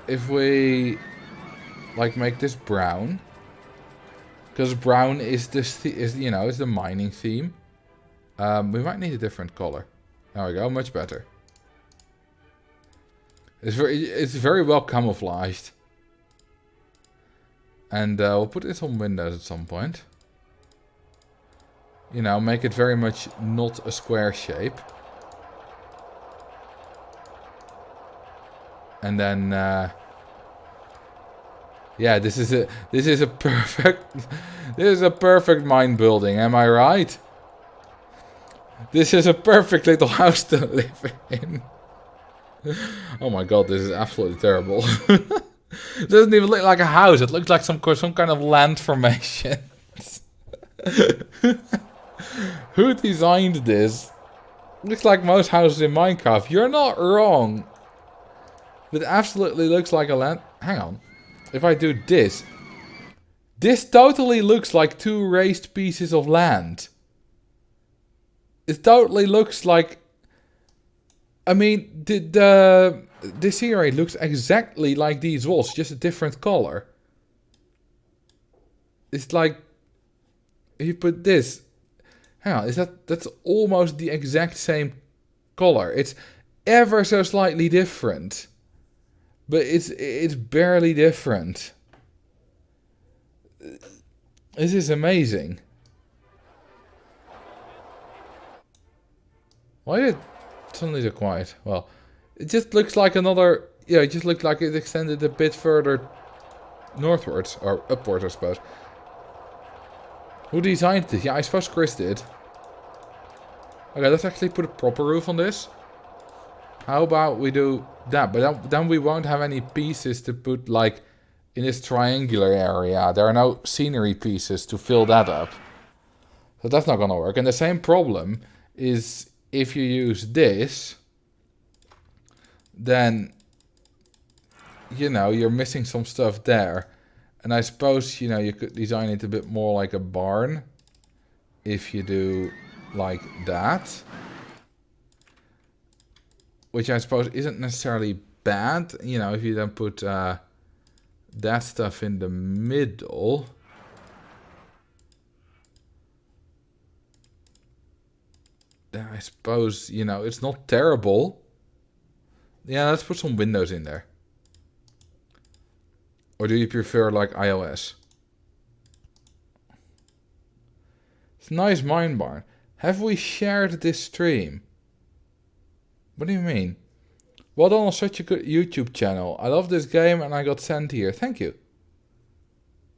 If we like make this brown, because brown is this you know, is the mining theme. We might need a different color. There we go, much better. It's very well camouflaged. And we'll put in some windows at some point. You know, make it very much not a square shape. And then, yeah, this is a perfect mine building, am I right? This is a perfect little house to live in. Oh my god, this is absolutely terrible. It doesn't even look like a house, it looks like some kind of land formation. Who designed this? Looks like most houses in Minecraft. You're not wrong. It absolutely looks like a land... Hang on. If I do this... This totally looks like 2 raised pieces of land. It totally looks like... I mean, this here looks exactly like these walls, just a different color. It's like... If you put this... Hang on, that's almost the exact same color. It's ever so slightly different. But it's barely different. This is amazing. Why did it suddenly so quiet? Well, it just looks like another... Yeah, it just looked like it extended a bit further northwards. Or upwards, I suppose. Who designed this? Yeah, I suppose Chris did. Okay, let's actually put a proper roof on this. How about we do that? But then we won't have any pieces to put, like, in this triangular area. There are no scenery pieces to fill that up. So that's not gonna work. And the same problem is if you use this, then, you know, you're missing some stuff there. And I suppose, you know, you could design it a bit more like a barn if you do like that. Which I suppose isn't necessarily bad, you know, if you then put that stuff in the middle. Then I suppose, you know, it's not terrible. Yeah, let's put some windows in there. Or do you prefer like iOS? It's a nice mine barn. Have we shared this stream? What do you mean? Well done on such a good YouTube channel. I love this game and I got sent here. Thank you.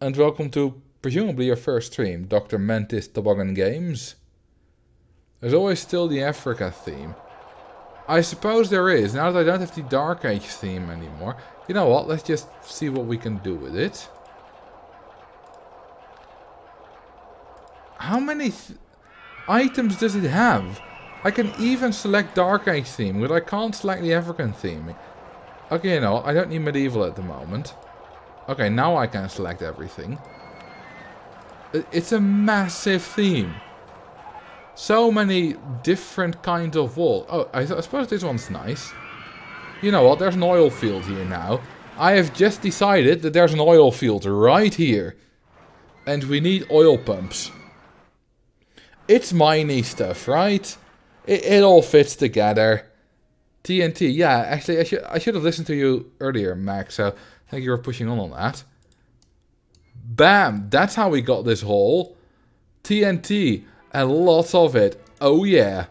And welcome to presumably your first stream, Dr. Mantis Toboggan Games. There's always still the Africa theme. I suppose there is. Now that I don't have the Dark Age theme anymore. You know what? Let's just see what we can do with it. How many items does it have? I can even select Dark Age theme, but I can't select the African theme. Okay, you know, I don't need medieval at the moment. Okay, now I can select everything. It's a massive theme. So many different kinds of wool. Oh, I suppose this one's nice. You know what, there's an oil field here now. I have just decided that there's an oil field right here. And we need oil pumps. It's miney stuff, right? It all fits together. TNT, yeah, actually I should have listened to you earlier, Max, so thank you for pushing on that. Bam, that's how we got this hole. TNT, and lots of it. Oh yeah.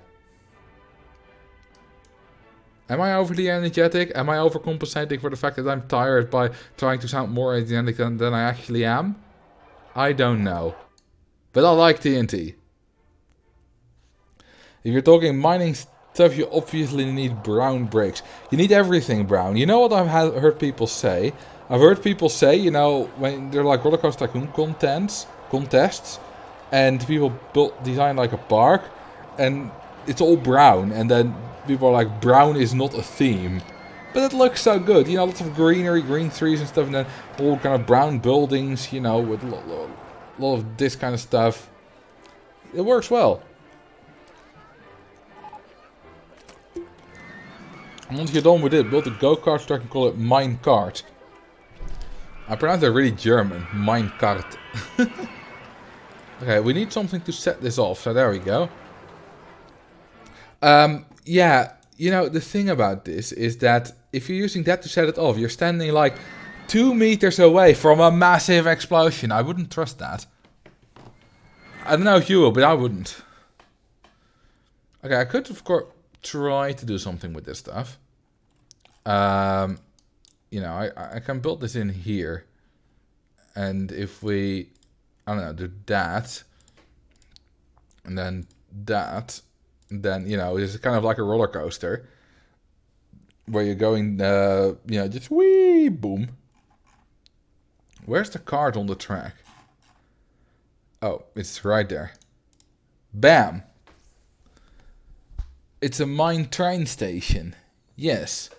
Am I overly energetic? Am I overcompensating for the fact that I'm tired by trying to sound more energetic than I actually am? I don't know. But I like TNT. If you're talking mining stuff, you obviously need brown bricks. You need everything brown. You know what I've heard people say? I've heard people say, you know, when they're like Roller Coaster Tycoon contests, and people design like a park, and it's all brown, and then people are like, brown is not a theme. But it looks so good, you know, lots of greenery, green trees and stuff, and then all kind of brown buildings, you know, with a lot of this kind of stuff. It works well. Once you're done with it, build a go-kart so I can call it minecart. I pronounce that really German, minecart. Okay, we need something to set this off, so there we go. Yeah, you know, the thing about this is that if you're using that to set it off, you're standing like 2 meters away from a massive explosion. I wouldn't trust that. I don't know if you will, but I wouldn't. Okay, I could of course try to do something with this stuff. You know, I can build this in here. And if we, I don't know, do that. And then that. Then, you know, it's kind of like a roller coaster. Where you're going, you know, just wee, boom. Where's the card on the track? Oh, it's right there. Bam! It's a mine train station. Yes.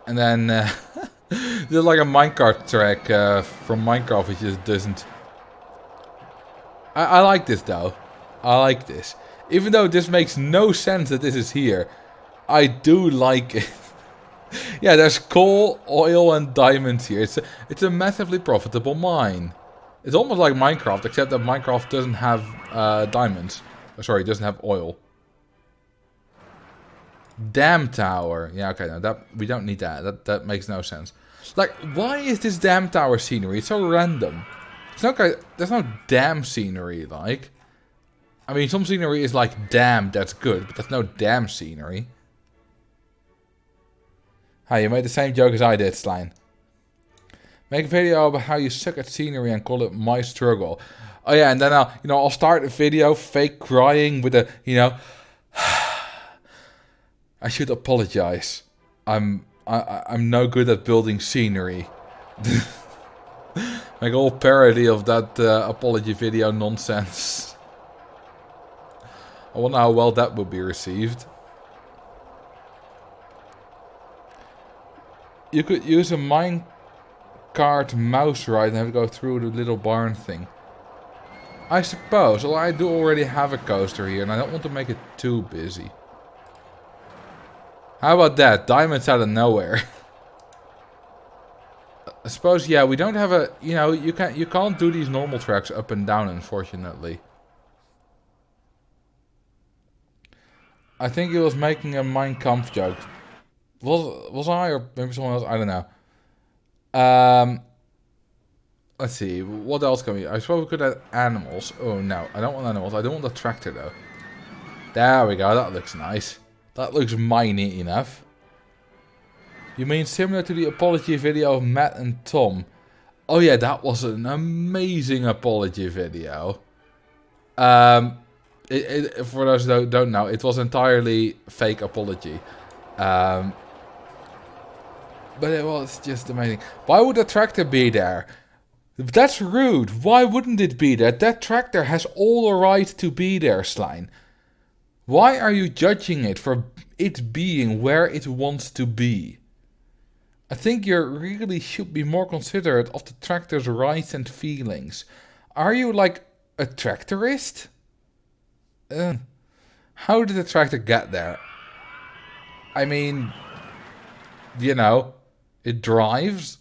And then there's like a minecart track from Minecraft, which just doesn't. I like this though. I like this. Even though this makes no sense that this is here, I do like it. Yeah, there's coal, oil, and diamonds here. It's a massively profitable mine. It's almost like Minecraft, except that Minecraft doesn't have diamonds. Sorry, it doesn't have oil. Dam tower. Yeah, okay, no, that we don't need that. That makes no sense. Like, why is this dam tower scenery? It's so random. There's no dam scenery, like. I mean, some scenery is like, damn, that's good, but that's no dam scenery. Hi, you made the same joke as I did, Slime. Make a video about how you suck at scenery and call it my struggle. Oh yeah, and then I'll start a video fake crying with a, I should apologize. I'm no good at building scenery. Make a whole parody of that apology video nonsense. I wonder how well that would be received. You could use a minecart mouse ride and have to go through the little barn thing. I suppose. Well, I do already have a coaster here and I don't want to make it too busy. How about that? Diamonds out of nowhere. I suppose, yeah, we don't have a, you can't do these normal tracks up and down, unfortunately. I think he was making a Mein Kampf joke. Was I or maybe someone else? I don't know. Let's see. What else can we? I suppose we could add animals. Oh no, I don't want animals. I don't want the tractor though. There we go. That looks nice. That looks miney enough. You mean similar to the apology video of Matt and Tom? Oh yeah, that was an amazing apology video. For those who don't know, it was entirely fake apology. But it was just amazing. Why would the tractor be there? That's rude. Why wouldn't it be there? That tractor has all the right to be there, Slime. Why are you judging it for it being where it wants to be? I think you really should be more considerate of the tractor's rights and feelings. Are you like a tractorist? How did the tractor get there? I mean, it drives.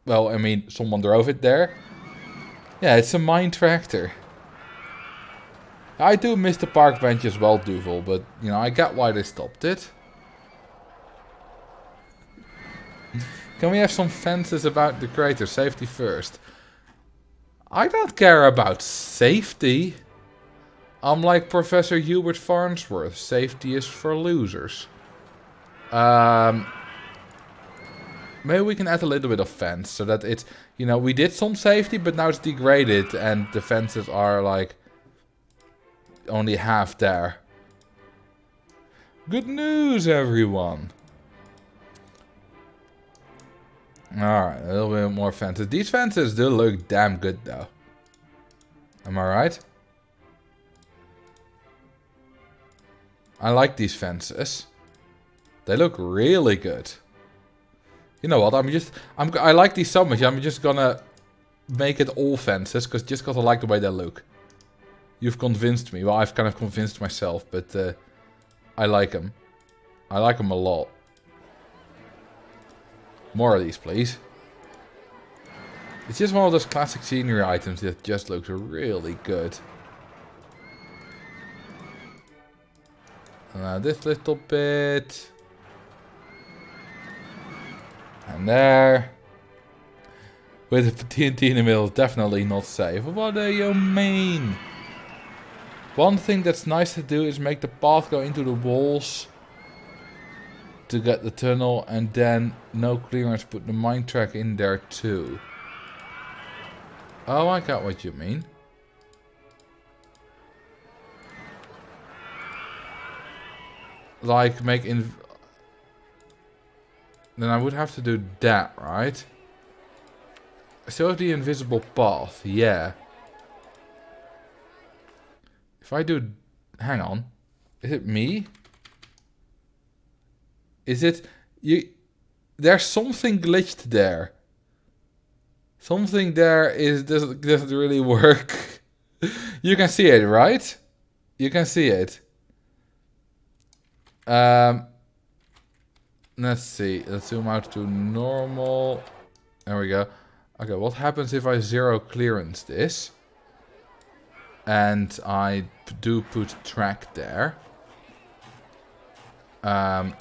Well, I mean, someone drove it there. Yeah, it's a mine tractor. I do miss the park bench as well, Duvel, but, I get why they stopped it. Can we have some fences about the crater? Safety first. I don't care about safety. I'm like Professor Hubert Farnsworth. Safety is for losers. Maybe we can add a little bit of fence so that it's, we did some safety, but now it's degraded and the fences are like only half there. Good news, everyone. Alright, a little bit more fences. These fences do look damn good though. Am I right? I like these fences. They look really good. You know what? I like these so much. I'm just gonna make it all fences, just because I like the way they look. You've convinced me. Well, I've kind of convinced myself, but I like them. I like them a lot. More of these, please. It's just one of those classic scenery items that just looks really good. This little bit. And there. With a TNT in the middle, definitely not safe. What do you mean? One thing that's nice to do is make the path go into the walls to get the tunnel, and then no clearance, put the mine track in there too. Oh, I got what you mean. Like make in... Then I would have to do that, right? I still have the invisible path, yeah. If I do... Hang on. Is it me? Is it... You? There's something glitched there. Something there doesn't really work. You can see it, right? You can see it. Let's see. Let's zoom out to normal. There we go. Okay, what happens if I zero clearance this? And I do put track there. I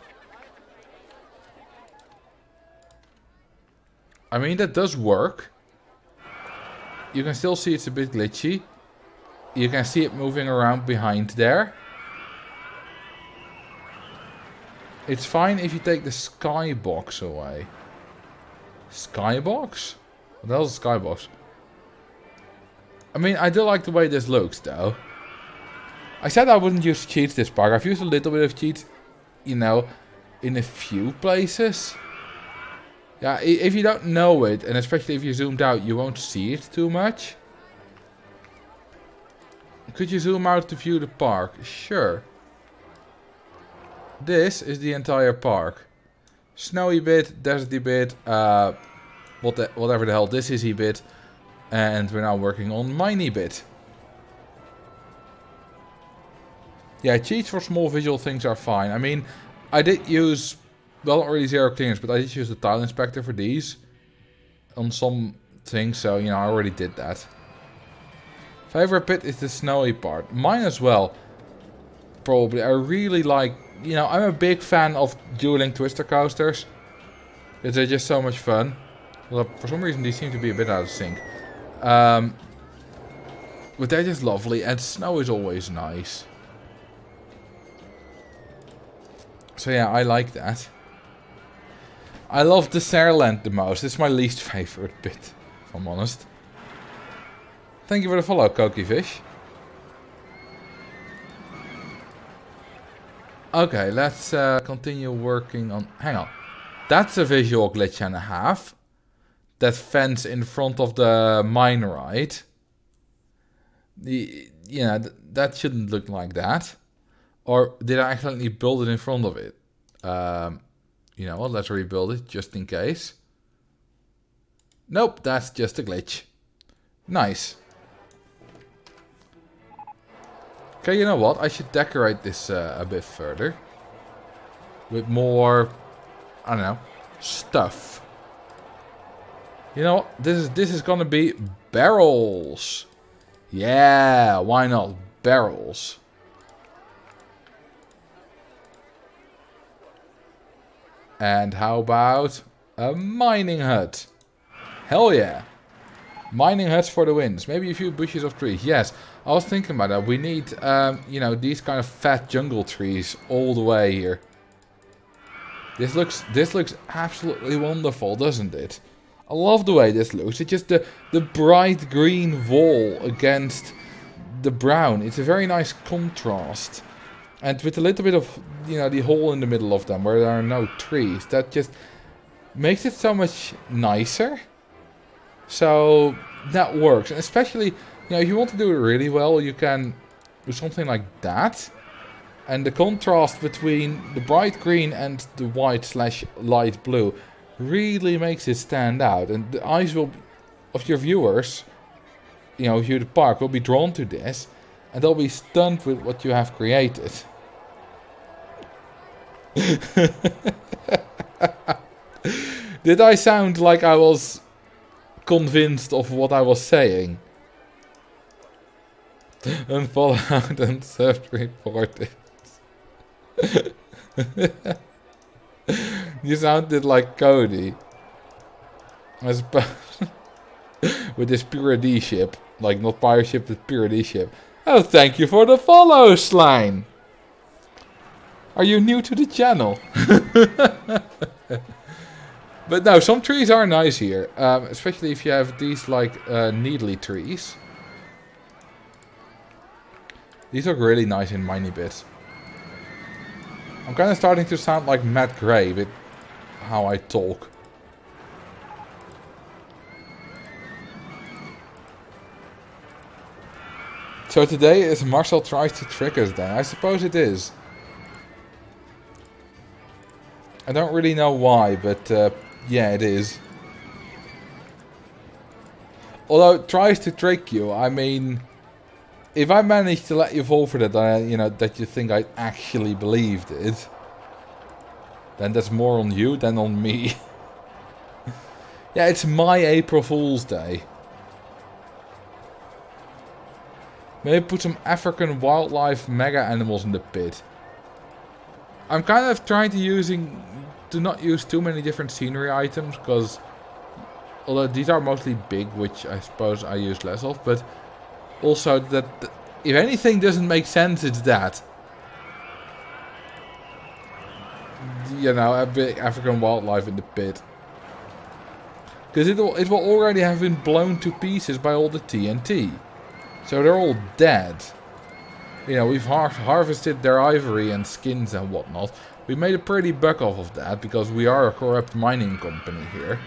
mean, that does work. You can still see it's a bit glitchy. You can see it moving around behind there. It's fine if you take the skybox away. Skybox? What the hell is a skybox? I mean, I do like the way this looks, though. I said I wouldn't use cheats this part. I've used a little bit of cheats, you know, in a few places. Yeah, if you don't know it, and especially if you zoomed out, you won't see it too much. Could you zoom out to view the park? Sure. This is the entire park. Snowy bit, deserty bit, whatever the hell this is bit. And we're now working on miney bit. Yeah, cheats for small visual things are fine. I mean, I did use, well, not really zero clearance, but I did use the tile inspector for these. On some things, so, you know, I already did that. Favorite bit is the snowy part. Mine as well. Probably. I really like, you know, I'm a big fan of dueling twister coasters. They're just so much fun. Well, for some reason, these seem to be a bit out of sync. But they're just lovely, and snow is always nice. So yeah, I like that. I love the Sairland the most. It's my least favorite bit, if I'm honest. Thank you for the follow, Koki Fish. Okay, let's continue working on... Hang on. That's a visual glitch and a half. That fence in front of the mine, right? That shouldn't look like that. Or did I accidentally build it in front of it? You know what, let's rebuild it just in case. Nope, that's just a glitch. Nice. Okay, you know what? I should decorate this a bit further. With more, I don't know, stuff. You know what? This is gonna be barrels. Yeah, why not? Barrels. And how about a mining hut? Hell yeah. Mining huts for the wins. Maybe a few bushes of trees. Yes, I was thinking about that. We need, you know, these kind of fat jungle trees all the way here. This looks absolutely wonderful, doesn't it? I love the way this looks. It's just the bright green wall against the brown. It's a very nice contrast. And with a little bit of, you know, the hole in the middle of them where there are no trees. That just makes it so much nicer. So that works. And especially, you know, if you want to do it really well, you can do something like that. And the contrast between the bright green and the white/light blue really makes it stand out. And the eyes of your viewers, you know, view the park, will be drawn to this. And they'll be stunned with what you have created. Did I sound like I was convinced of what I was saying? Unfollow out and self-report it. You sounded like Cody. I suppose. with this Pure D ship. Like, not pirate ship, but Pure D ship. Oh, thank you for the follow, Slime. Are you new to the channel? But no, some trees are nice here. Especially if you have these, like, needly trees. These look really nice in Mini Bits. I'm kind of starting to sound like Matt Gray with how I talk. So today is Marcel tries to trick us then. I suppose it is. I don't really know why, but yeah, it is. Although it tries to trick you, I mean, if I manage to let you fall for that, you know, that you think I actually believed it, then that's more on you than on me. Yeah, it's my April Fool's Day. Maybe put some African wildlife mega animals in the pit. I'm kind of trying to not use too many different scenery items, because although these are mostly big, which I suppose I use less of, but also that if anything doesn't make sense, it's that. You know, a big African wildlife in the pit. Because it will already have been blown to pieces by all the TNT. So they're all dead. You know, we've harvested their ivory and skins and whatnot. We made a pretty buck off of that, because we are a corrupt mining company here.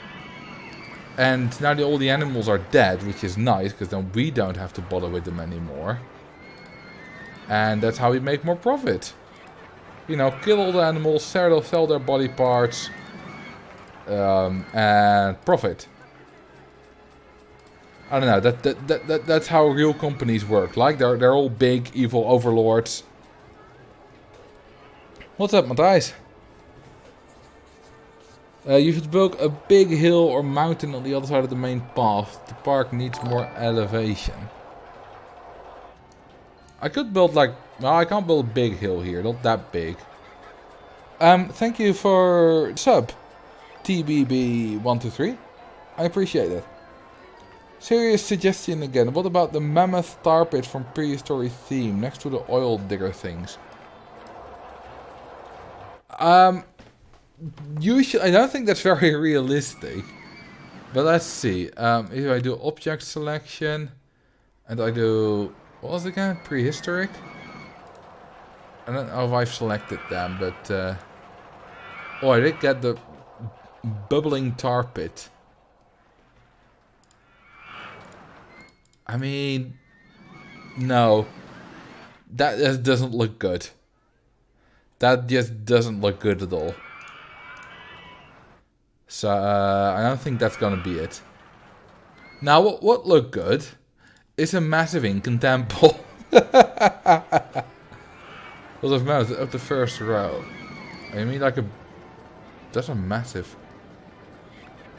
And now all the animals are dead, which is nice, because then we don't have to bother with them anymore. And that's how we make more profit. You know, kill all the animals, sell their body parts, and profit. I don't know, that's how real companies work. Like, they're all big, evil overlords. What's up, Matthijs? You should build a big hill or mountain on the other side of the main path. The park needs more elevation. I could build like... No, I can't build a big hill here. Not that big. Thank you for sub. TBB123. I appreciate it. Serious suggestion again. What about the mammoth tar pit from Prehistory Theme next to the oil digger things? Usually, I don't think that's very realistic. But let's see. If I do object selection and I do, what was it again? Prehistoric? I don't know if I've selected them, but oh, I did get the bubbling tar pit. I mean, no. That just doesn't look good. That just doesn't look good at all. So, I don't think that's gonna be it. Now, what looked good is a massive Incan temple. Well, of mouse up the first row. I mean, like a... That's a massive...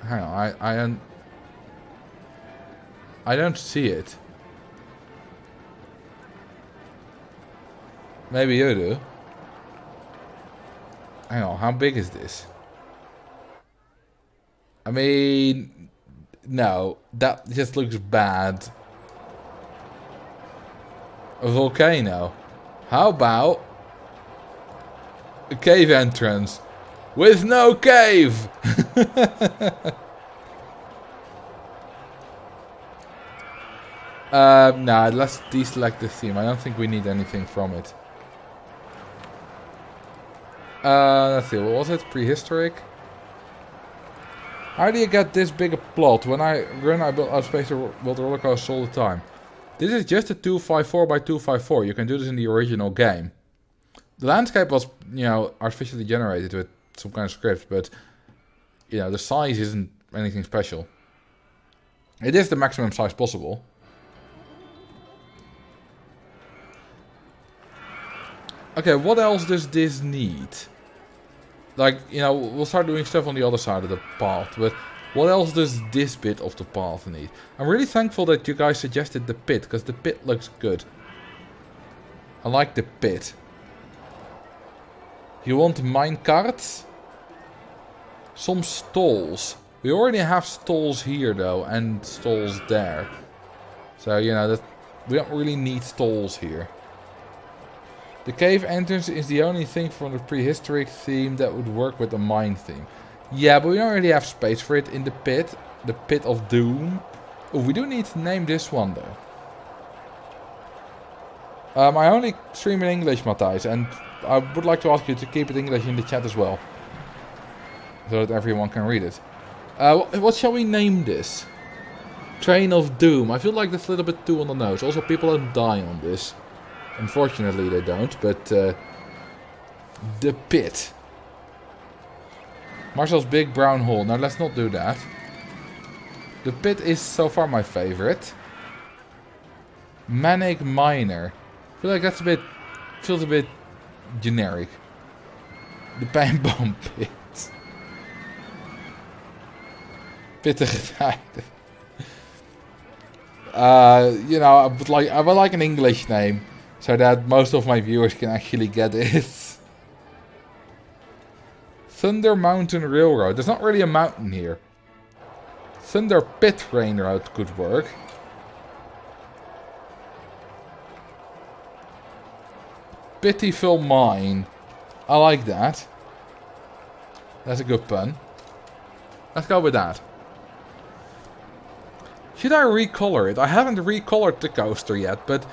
Hang on, I don't see it. Maybe you do. Hang on, how big is this? I mean, no, that just looks bad. A volcano. How about a cave entrance with no cave? Nah, let's deselect the theme. I don't think we need anything from it. Let's see, what was it? Prehistoric? How do you get this big a plot? When I build outspace build roller coasters all the time. This is just a 254 by 254. You can do this in the original game. The landscape was, you know, artificially generated with some kind of script, but, you know, the size isn't anything special. It is the maximum size possible. Okay, what else does this need? Like, you know, we'll start doing stuff on the other side of the path, but what else does this bit of the path need? I'm really thankful that you guys suggested the pit, because the pit looks good. I like the pit. You want mine carts? Some stalls. We already have stalls here though, and stalls there. So, you know, that we don't really need stalls here. The cave entrance is the only thing from the prehistoric theme that would work with the mine theme. Yeah, but we don't really have space for it in the pit. The pit of doom. Oh, we do need to name this one though. I only stream in English, Matthijs, and I would like to ask you to keep it English in the chat as well. So that everyone can read it. What shall we name this? Train of Doom. I feel like that's a little bit too on the nose. Also, people don't die on this. Unfortunately, they don't, but... the pit. Marcel's big brown hole. Now, let's not do that. The pit is so far my favorite. Manic Miner. I feel like that's a bit... feels a bit generic. De pijnboom pit. Pittige tijden. You know, I would like an English name. So that most of my viewers can actually get it. Thunder Mountain Railroad. There's not really a mountain here. Thunder Pit Railroad could work. Pitiful Mine. I like that. That's a good pun. Let's go with that. Should I recolor it? I haven't recolored the coaster yet, but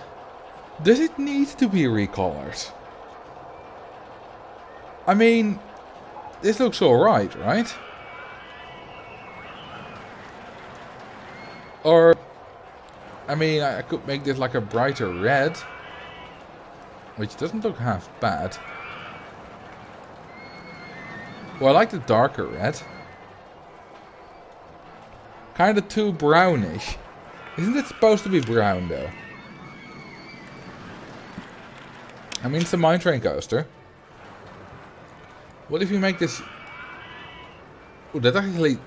does it need to be recolored? I mean, this looks alright, right? Or, I mean, I could make this like a brighter red, which doesn't look half bad. Well, I like the darker red. Kinda too brownish. Isn't it supposed to be brown though? I mean, it's a mine train coaster. What if you make this... Oh, that actually...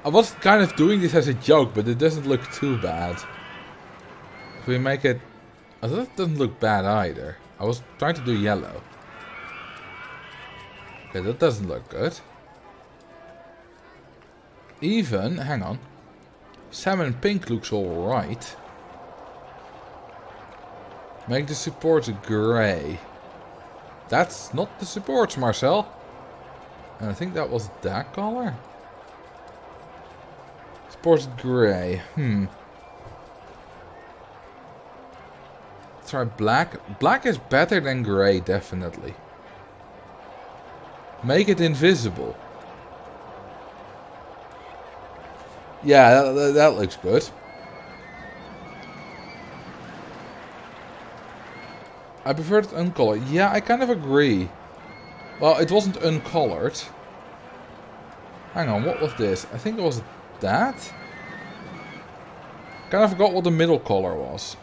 I was kind of doing this as a joke, but it doesn't look too bad. If we make it... Oh, that doesn't look bad either. I was trying to do yellow. Okay, that doesn't look good. Even... Hang on. Salmon pink looks alright. Make the supports grey. That's not the supports, Marcel. And I think that was that color. Supports grey. Let's try black. Black is better than grey, definitely. Make it invisible. Yeah, that looks good. I prefer it uncolored. Yeah, I kind of agree. Well, it wasn't uncolored. Hang on, what was this? I think it was that? Kind of forgot what the middle color was.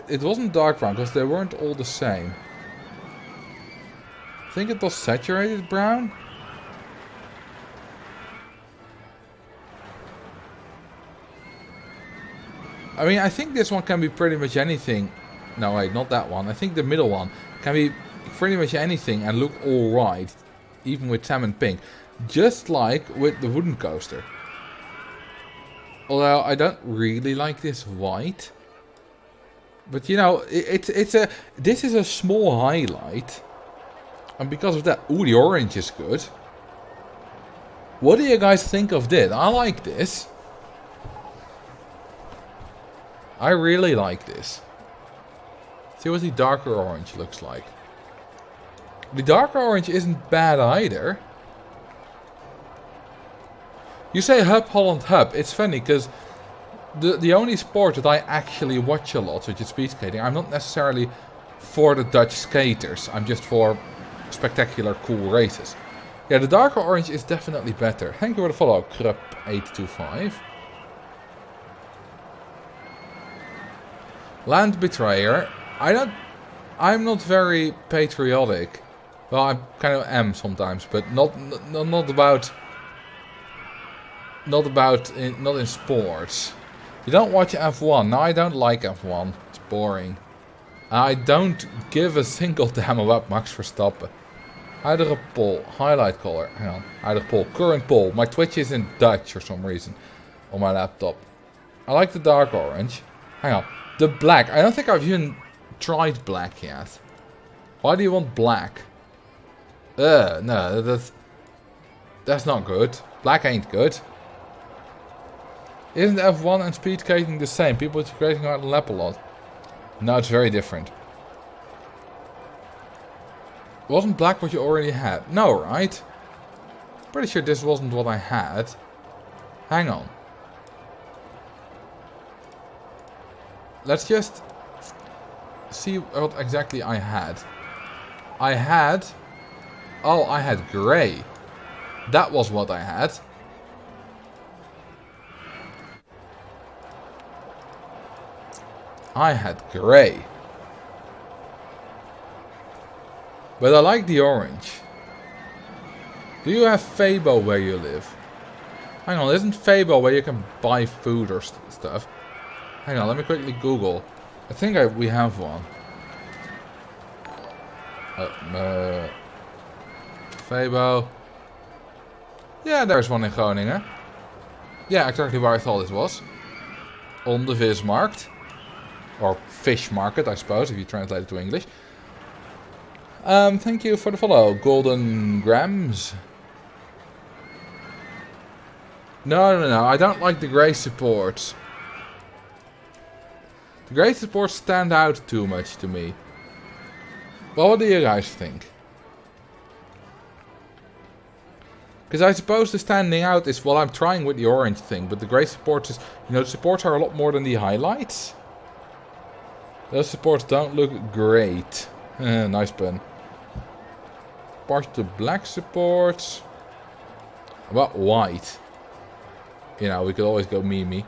It wasn't dark brown, because they weren't all the same. I think it was saturated brown. I mean, I think this one can be pretty much anything. No, wait, not that one. I think the middle one can be pretty much anything and look alright. Even with salmon pink. Just like with the wooden coaster. Although I don't really like this white. But you know, this is a small highlight. And because of that, ooh, the orange is good. What do you guys think of this? I like this. I really like this. See what the darker orange looks like. The darker orange isn't bad either. You say Hub Holland Hub. It's funny because the only sport that I actually watch a lot, which is speed skating, I'm not necessarily for the Dutch skaters. I'm just for spectacular cool races. Yeah, the darker orange is definitely better. Thank you for the follow, Krupp825. Land Betrayer. I'm not very patriotic. Well, I kind of am sometimes, but not in sports. You don't watch F1. No, I don't like F1. It's boring. I don't give a single damn about Max Verstappen. Huidige poll. Highlight color. Hang on. Huidige poll. Current poll. My Twitch is in Dutch for some reason. On my laptop. I like the dark orange. Hang on. The black. I don't think I've even tried black yet. Why do you want black? No. That's not good. Black ain't good. Isn't F1 and speed skating the same? People skating out the lap a lot. No, it's very different. Wasn't black what you already had? No, right? Pretty sure this wasn't what I had. Hang on. Let's just see what exactly I had. I had grey. That was what I had. I had grey. But I like the orange. Do you have Fabo where you live? Hang on, isn't Fabo where you can buy food or stuff? Hang on, let me quickly Google. I think we have one. Fabo. Yeah, there's one in Groningen. Yeah, exactly where I thought it was. On the Vismarkt. Or fish market, I suppose, if you translate it to English. Thank you for the follow. Golden Grams. No. I don't like the grey supports. The grey supports stand out too much to me. Well, what do you guys think? Because I suppose the standing out is what I'm trying with the orange thing. But the grey supports is... You know, the supports are a lot more than the highlights. Those supports don't look great. Nice pun. Part to black supports. What about white? You know, we could always go Mimi.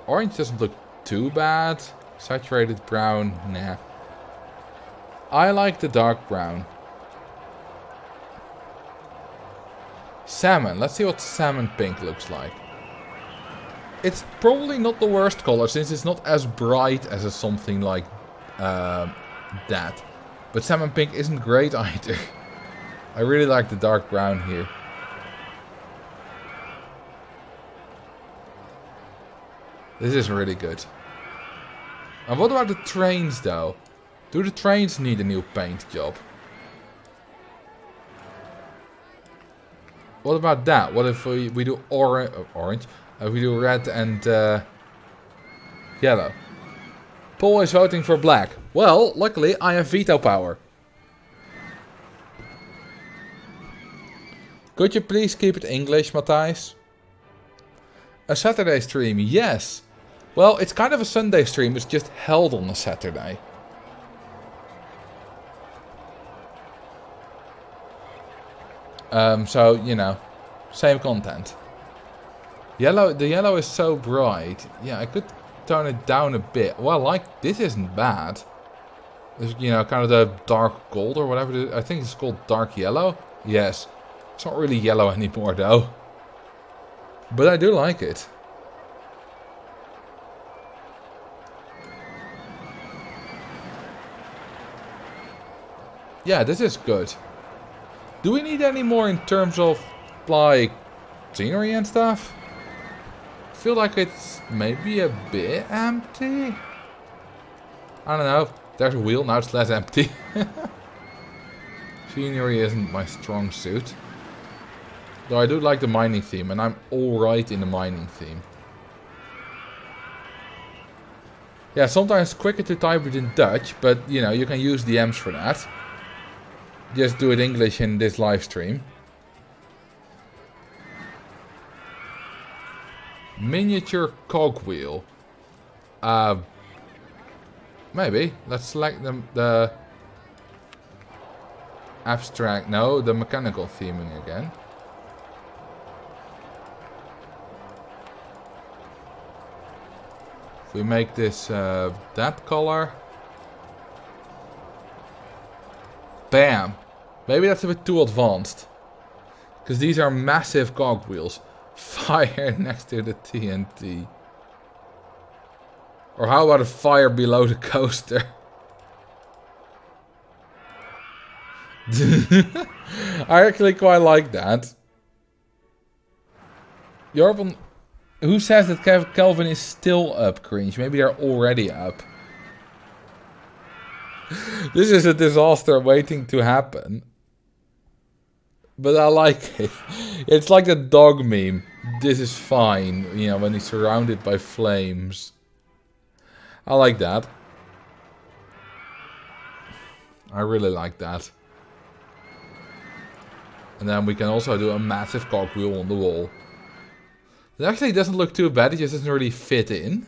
Orange doesn't look too bad. Saturated brown, nah. I like the dark brown. Salmon. Let's see what salmon pink looks like. It's probably not the worst color, since it's not as bright as something like that. But salmon pink isn't great either. I really like the dark brown here. This is really good. And what about the trains though? Do the trains need a new paint job? What about that? What if we do orange? If we do red and yellow? Paul is voting for black. Well, luckily I have veto power. Could you please keep it English, Matthijs? A Saturday stream, yes. Well, it's kind of a Sunday stream, it's just held on a Saturday. So, you know, same content. The yellow is so bright. Yeah, I could tone it down a bit. Well, like, this isn't bad. It's, you know, kind of the dark gold or whatever it is. I think it's called dark yellow. Yes. It's not really yellow anymore, though. But I do like it. Yeah, this is good. Do we need any more in terms of, like, scenery and stuff? I feel like it's maybe a bit empty. I don't know. There's a wheel, now it's less empty. Scenery isn't my strong suit. Though I do like the mining theme, and I'm alright in the mining theme. Yeah, sometimes it's quicker to type it in Dutch, but, you know, you can use the M's for that. Just do it English in this live stream. Miniature cogwheel. Maybe. Let's select the abstract. No, the mechanical theming again. If we make this that color. Bam. Maybe that's a bit too advanced. Because these are massive cogwheels. Fire next to the TNT. Or how about a fire below the coaster? I actually quite like that. Jorvan, who says that Kelvin is still up, cringe? Maybe they're already up. This is a disaster waiting to happen. But I like it. It's like the dog meme. This is fine, you know, when he's surrounded by flames. I like that. I really like that. And then we can also do a massive cogwheel on the wall. It actually doesn't look too bad, it just doesn't really fit in.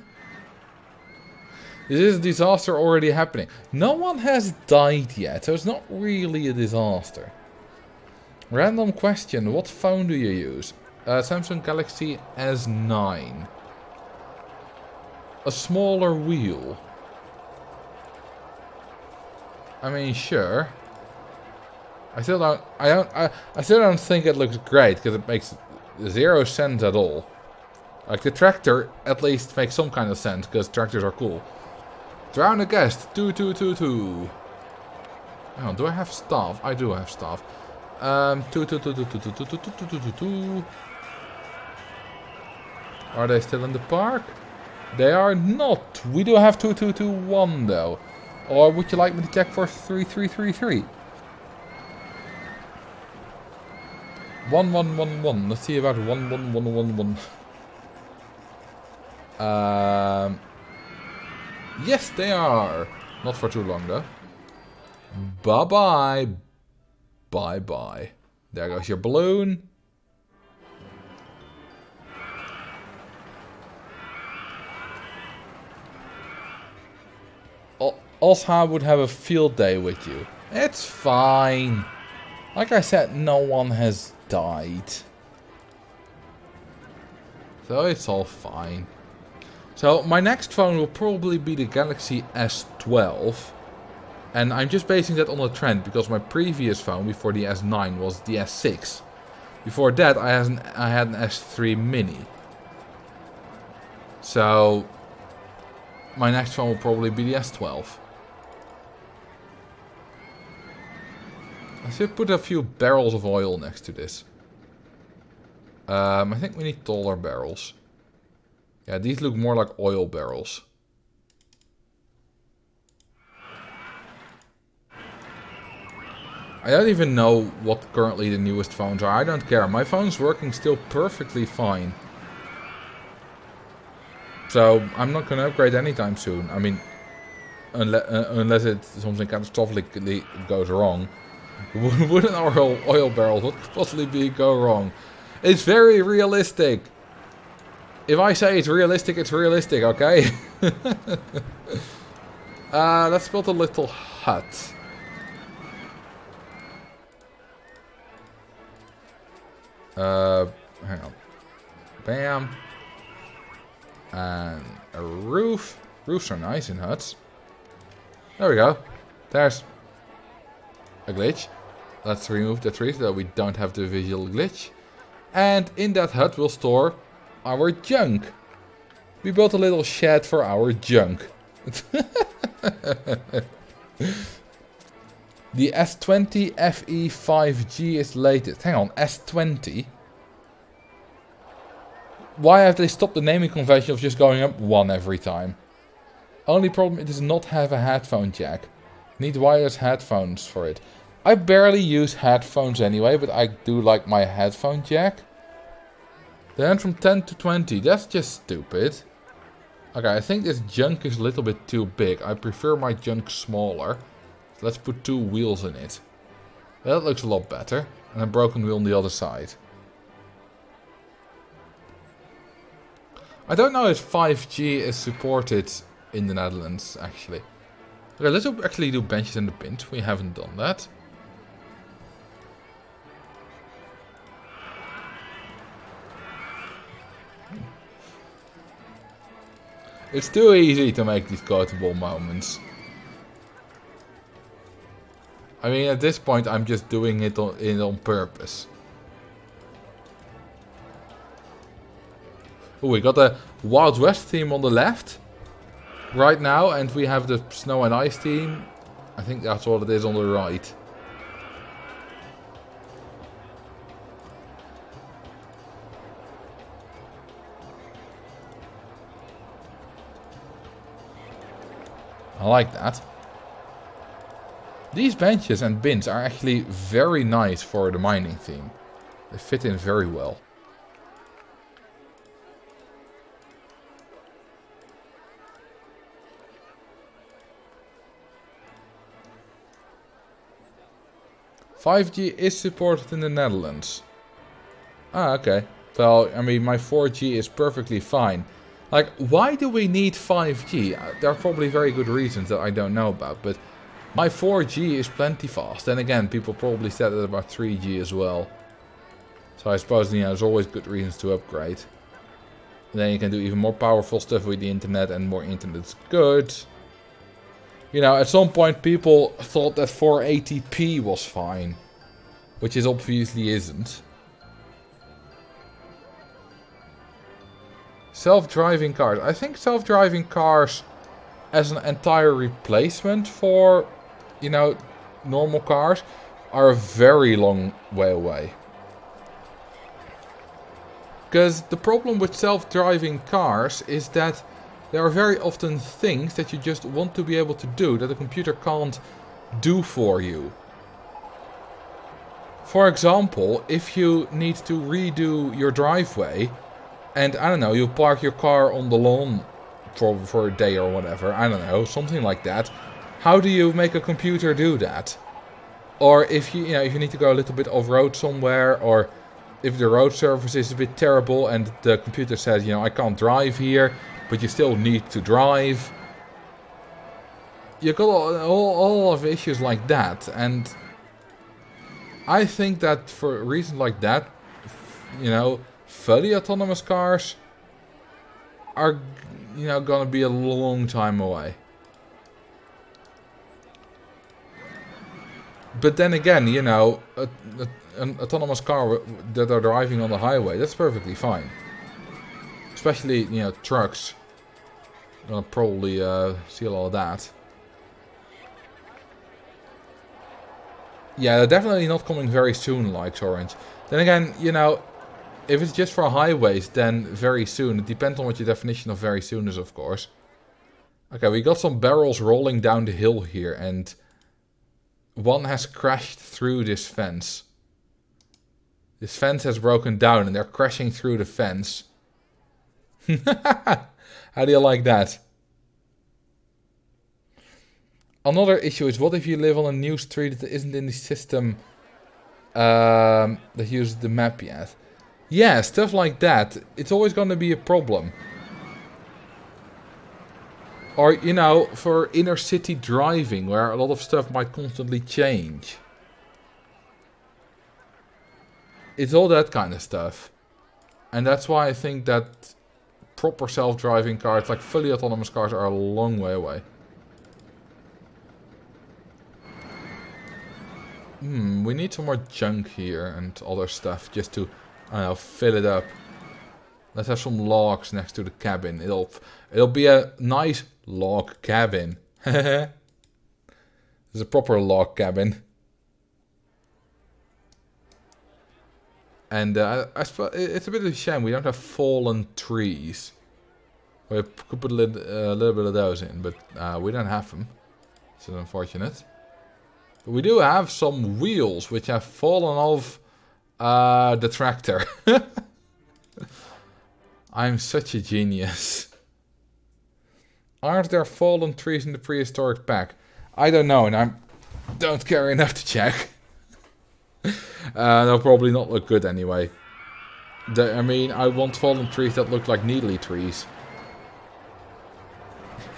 This is a disaster already happening. No one has died yet, so it's not really a disaster. Random question, what phone do you use? Samsung Galaxy S9. A smaller wheel. I mean, sure. I still don't think it looks great because it makes 0 sense at all. Like the tractor at least makes some kind of sense because tractors are cool. Drown a guest. 2. Oh, do I have staff? I do have staff. 2. Are they still in the park? They are not. We do have 2 though. Or would you like me to check for 3. 1. Let's see about 1. Yes, they are. Not for too long though. Bye bye. There goes your balloon. Osha would have a field day with you. It's fine. Like I said, no one has died. So it's all fine. So my next phone will probably be the Galaxy S12. And I'm just basing that on a trend because my previous phone before the S9 was the S6. Before that I had an S3 mini. So my next phone will probably be the S12. I should put a few barrels of oil next to this. I think we need taller barrels. Yeah, these look more like oil barrels. I don't even know what currently the newest phones are. I don't care. My phone's working still perfectly fine. So I'm not going to upgrade anytime soon. I mean, unless something catastrophically goes wrong. Wouldn't our oil barrels, what could possibly go wrong? It's very realistic. If I say it's realistic, okay? Let's build a little hut. Hang on. Bam. And a roof. Roofs are nice in huts. There we go. There's a glitch. Let's remove the tree so that we don't have the visual glitch. And in that hut we'll store our junk. We built a little shed for our junk. The S20 FE 5G is latest. Hang on, S20? Why have they stopped the naming convention of just going up 1 every time? Only problem, it does not have a headphone jack. Need wireless headphones for it. I barely use headphones anyway, but I do like my headphone jack. Then from 10 to 20, that's just stupid. Okay, I think this junk is a little bit too big. I prefer my junk smaller. So let's put 2 wheels in it. That looks a lot better. And a broken wheel on the other side. I don't know if 5G is supported in the Netherlands, actually. Okay, let's actually do benches in the bins. We haven't done that. It's too easy to make these quotable moments. I mean, at this point, I'm just doing it on purpose. Oh, we got the Wild West theme on the left right now, and we have the Snow and Ice theme. I think that's what it is on the right. I like that. These benches and bins are actually very nice for the mining theme. They fit in very well. "5G is supported in the Netherlands." Ah, okay. Well, I mean, my 4G is perfectly fine. Like, why do we need 5G? There are probably very good reasons that I don't know about, but my 4G is plenty fast. Then again, people probably said that about 3G as well. So I suppose, you know, there's always good reasons to upgrade. And then you can do even more powerful stuff with the internet, and more internet's good. You know, at some point people thought that 480p was fine, which it obviously isn't. Self-driving cars. I think self-driving cars as an entire replacement for, you know, normal cars are a very long way away. Because the problem with self-driving cars is that there are very often things that you just want to be able to do that the computer can't do for you. For example, if you need to redo your driveway, and I don't know, you park your car on the lawn for a day or whatever, I don't know, something like that. How do you make a computer do that? Or if you know, if you need to go a little bit off-road somewhere, or if the road surface is a bit terrible and the computer says, you know, I can't drive here, but you still need to drive. You got all of issues like that, and I think that for a reason like that, you know, fully autonomous cars are, you know, gonna be a long time away. But then again, you know, an autonomous car that are driving on the highway, that's perfectly fine. Especially, you know, trucks. I'm gonna probably see a lot of that. Yeah, they're definitely not coming very soon, likes Orange. Then again, you know, if it's just for highways, then very soon. It depends on what your definition of very soon is, of course. Okay, we got some barrels rolling down the hill here, and one has crashed through this fence. This fence has broken down, and they're crashing through the fence. How do you like that? Another issue is, what if you live on a new street that isn't in the system that uses the map yet? Yeah, stuff like that. It's always going to be a problem. Or, you know, for inner city driving, where a lot of stuff might constantly change. It's all that kind of stuff. And that's why I think that proper self-driving cars, like fully autonomous cars, are a long way away. We need some more junk here and other stuff just to, I don't know, fill it up. Let's have some logs next to the cabin. It'll be a nice log cabin. It's a proper log cabin. And I suppose it's a bit of a shame we don't have fallen trees. We could put a little bit of those in, but we don't have them. It's unfortunate. But we do have some wheels which have fallen off the tractor. I'm such a genius. Aren't there fallen trees in the prehistoric pack? I don't know, and I don't care enough to check. They'll probably not look good anyway. I mean, I want fallen trees that look like needly trees.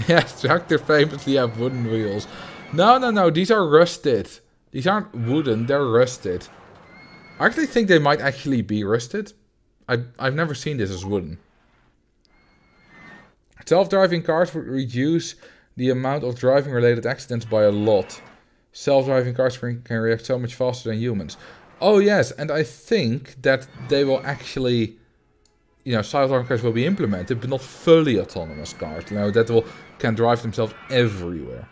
Yes, tractors famously have wooden wheels. No, these are rusted. These aren't wooden, they're rusted. I actually think they might actually be rusted. I've never seen this as wooden. Self-driving cars would reduce the amount of driving-related accidents by a lot. Self-driving cars can react so much faster than humans. Oh yes, and I think that they will actually, you know, self-driving cars will be implemented, but not fully autonomous cars. You know, that can drive themselves everywhere.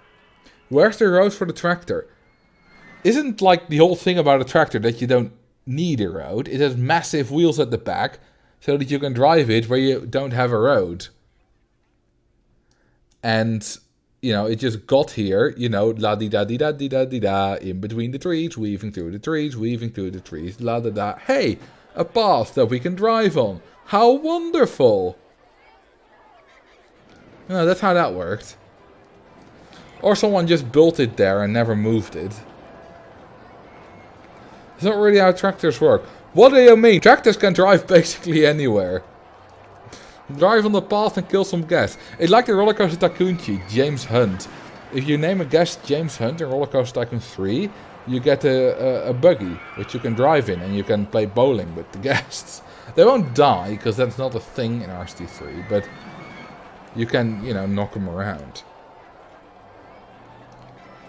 Where's the road for the tractor? Isn't like the whole thing about a tractor that you don't need a road? It has massive wheels at the back so that you can drive it where you don't have a road. And you know, it just got here, you know, la di da di da di da di da, in between the trees, weaving through the trees, weaving through the trees, la da da. Hey, a path that we can drive on. How wonderful! You know, that's how that worked. Or someone just built it there and never moved it. That's not really how tractors work. What do you mean? Tractors can drive basically anywhere. Drive on the path and kill some gas. It's like the Roller Coaster Tycoon cheat, James Hunt. If you name a guest James Hunt in Roller Coaster Tycoon 3, you get a buggy, which you can drive in, and you can play bowling with the guests. They won't die, because that's not a thing in RCT3, but you can, you know, knock them around.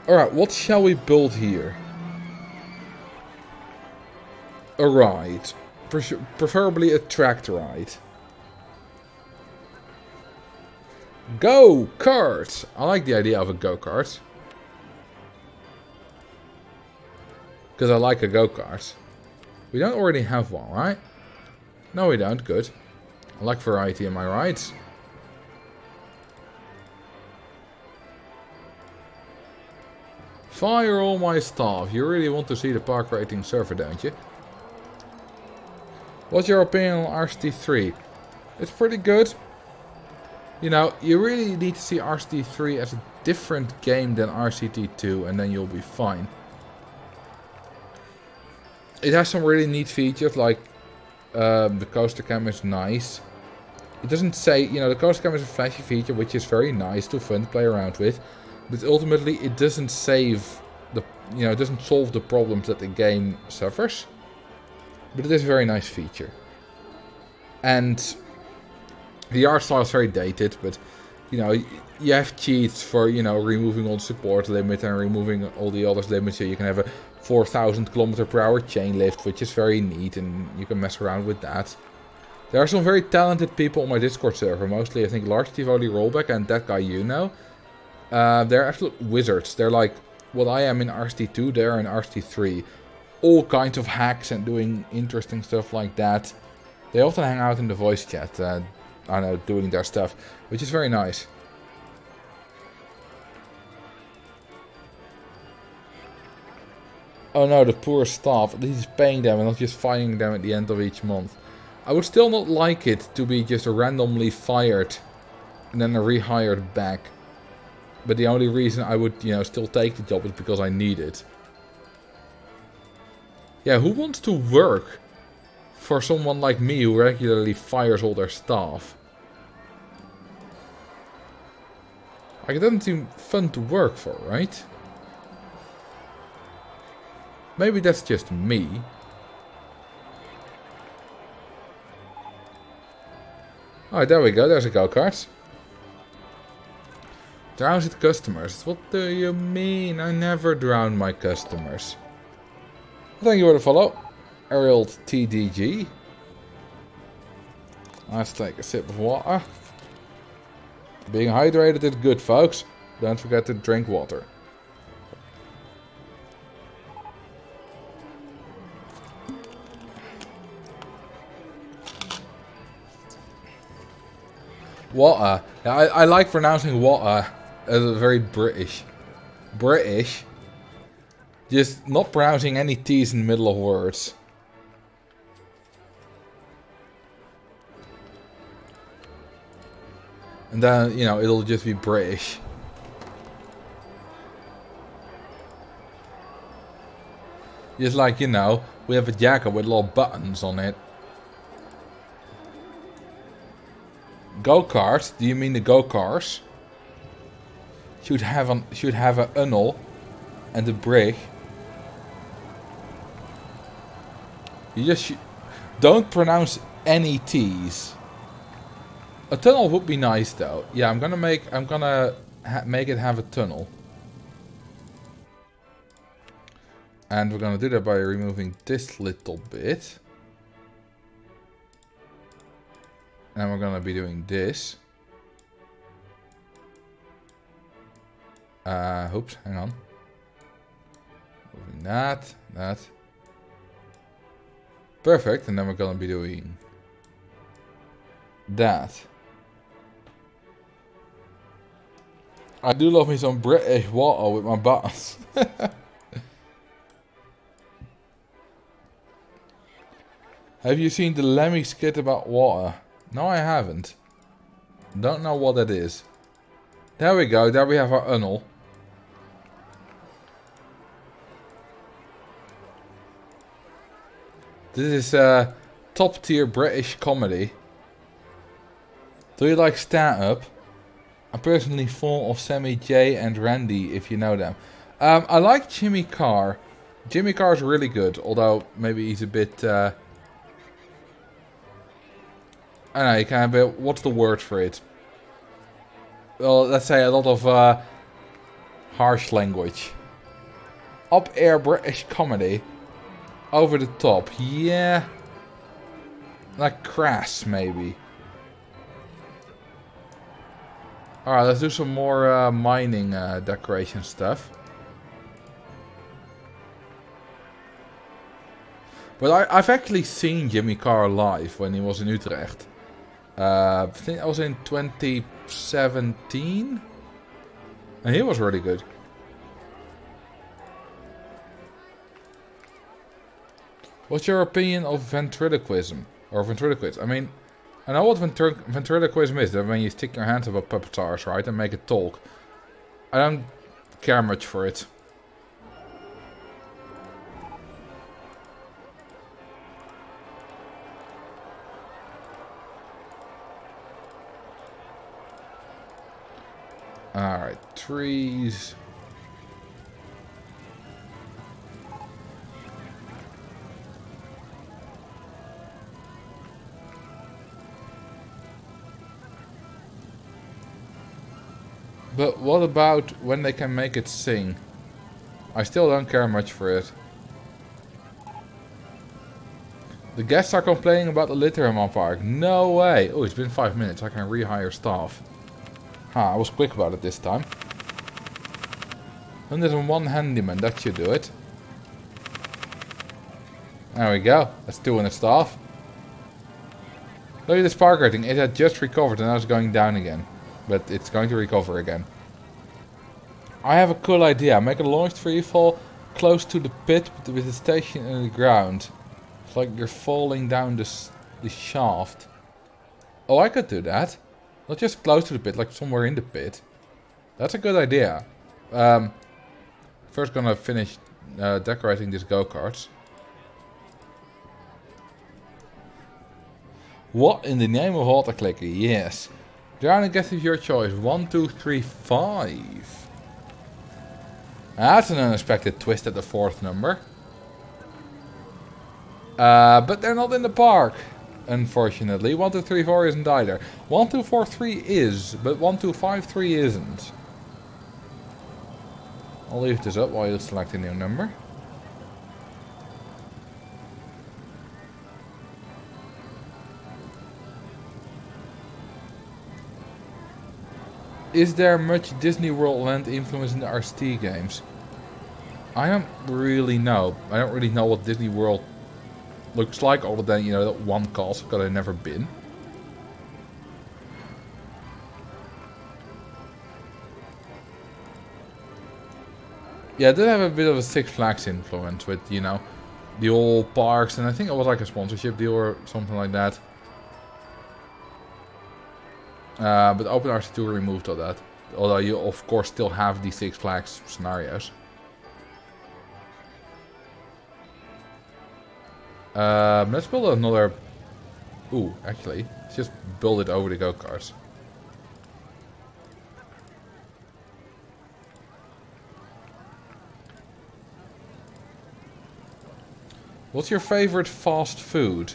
Alright, what shall we build here? A ride. Preferably a tracked ride. Go-kart! I like the idea of a go-kart. Because I like a go-kart. We don't already have one, right? No, we don't. Good. I like variety in my rides. Fire all my staff. You really want to see the park rating server, don't you? What's your opinion on RCT3? It's pretty good. You know, you really need to see RCT3 as a different game than RCT2, and then you'll be fine. It has some really neat features, like the coaster cam is nice. It doesn't say, you know, the coaster cam is a flashy feature, which is very nice to fun to play around with. But ultimately, it doesn't save the, you know, it doesn't solve the problems that the game suffers. But it is a very nice feature. And the art style is very dated, but, you know, you have cheats for, you know, removing all the support limit and removing all the other limits. So you can have a 4,000 km/h chain lift, which is very neat, and you can mess around with that. There are some very talented people on my Discord server, mostly I think Large Tivoli Rollback and that guy you know. They're absolute wizards. They're like what I am in RCT2, they're in RCT3. All kinds of hacks and doing interesting stuff like that. They often hang out in the voice chat, I don't know, doing their stuff, which is very nice. Oh no, the poor staff. At least he's paying them and not just firing them at the end of each month. I would still not like it to be just randomly fired and then rehired back. But the only reason I would, you know, still take the job is because I need it. Yeah, who wants to work for someone like me who regularly fires all their staff? Like, it doesn't seem fun to work for, right? Maybe that's just me. Alright, there we go. There's a go-kart. Drowsed customers. What do you mean? I never drown my customers. Thank you for the follow. Ariel TDG. Let's take a sip of water. Being hydrated is good, folks. Don't forget to drink water. Water. Yeah, I like pronouncing water as a very British. British. Just not pronouncing any T's in the middle of words. And then, you know, it'll just be British. Just like, you know, we have a jacket with little buttons on it. Go-kart? Do you mean the go-cars? Should have a tunnel and a brake. You just don't pronounce any T's. A tunnel would be nice though. Yeah, I'm gonna make it have a tunnel. And we're gonna do that by removing this little bit. And we're gonna be doing this. Oops, hang on. Moving that. Perfect, and then we're gonna be doing that. I do love me some British water with my buttons. Have you seen the Lemmy skit about water? No, I haven't. Don't know what that is. There we go, there we have our Unnel. This is top tier British comedy. Do you like stand-up? I'm personally fond of Sammy J and Randy, if you know them. I like Jimmy Carr. Jimmy Carr is really good, although maybe he's a bit... I don't know, he kind of... What's the word for it? Well, let's say a lot of harsh language. Up-air British comedy. Over the top, yeah. Like crass, maybe. Alright, let's do some more mining decoration stuff. But I've actually seen Jimmy Carr live when he was in Utrecht. I think that was in 2017. And he was really good. What's your opinion of ventriloquism? Or ventriloquist? I mean, I know what ventriloquism is. That when you stick your hands up a puppet's arse, right, and make it talk. I don't care much for it. Alright, trees. But what about when they can make it sing? I still don't care much for it. The guests are complaining about the litter in my park. No way! Oh, it's been 5 minutes. I can rehire staff. I was quick about it this time. 101 handyman, that should do it. There we go. That's 200 staff. Look at this park rating. It had just recovered and now it's going down again. But it's going to recover again. I have a cool idea. Make a launch free fall close to the pit with the station in the ground. It's like you're falling down the shaft. Oh, I could do that. Not just close to the pit, like somewhere in the pit. That's a good idea. First gonna finish decorating these go-karts. What in the name of autoclicker? Yes. Down and guess is your choice. 1, 2, 3, 5. That's an unexpected twist at the 4th number. But they're not in the park. Unfortunately. 1, 2, 3, 4 isn't either. 1, 2, 4, 3 is. But 1, 2, 5, 3 isn't. I'll leave this up while you select a new number. Is there much Disney World land influence in the RCT games? I don't really know. I don't really know what Disney World looks like, other than, you know, that one castle, because I've never been. Yeah, it did have a bit of a Six Flags influence with, you know, the old parks, and I think it was like a sponsorship deal or something like that. But OpenRC2 removed all that. Although you of course still have the Six Flags scenarios. Let's build another... Ooh, actually, let's just build it over the go-karts. What's your favorite fast food?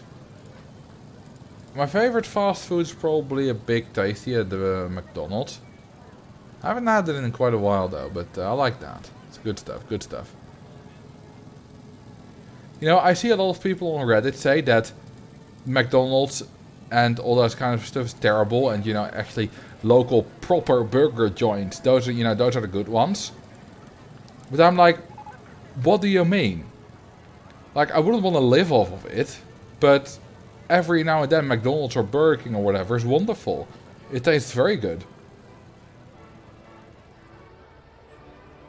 My favorite fast food is probably a Big Tasty at the McDonald's. I haven't had it in quite a while though, but I like that. It's good stuff, good stuff. You know, I see a lot of people on Reddit say that McDonald's and all that kind of stuff is terrible, and, you know, actually local proper burger joints, those are, you know, those are the good ones. But I'm like, what do you mean? Like, I wouldn't want to live off of it, but every now and then McDonald's or Burger King or whatever is wonderful. It tastes very good.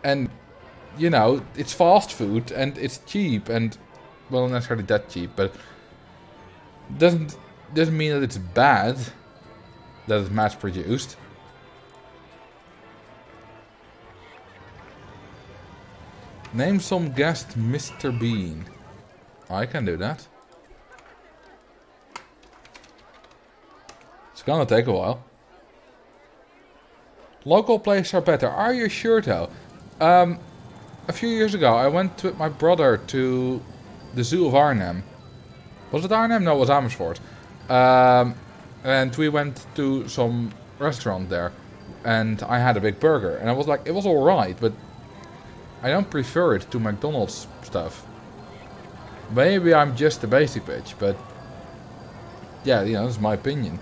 And, you know, it's fast food and it's cheap and, well, not necessarily that cheap, but doesn't mean that it's bad that it's mass produced. Name some guest Mr. Bean. I can do that. It's gonna take a while. Local places are better. Are you sure though? A few years ago I went with my brother to the zoo of Arnhem. Was it Arnhem? No, it was Amersfoort. And we went to some restaurant there. And I had a big burger. And I was like, it was alright, but I don't prefer it to McDonald's stuff. Maybe I'm just a basic bitch, but yeah, you know, that's my opinion.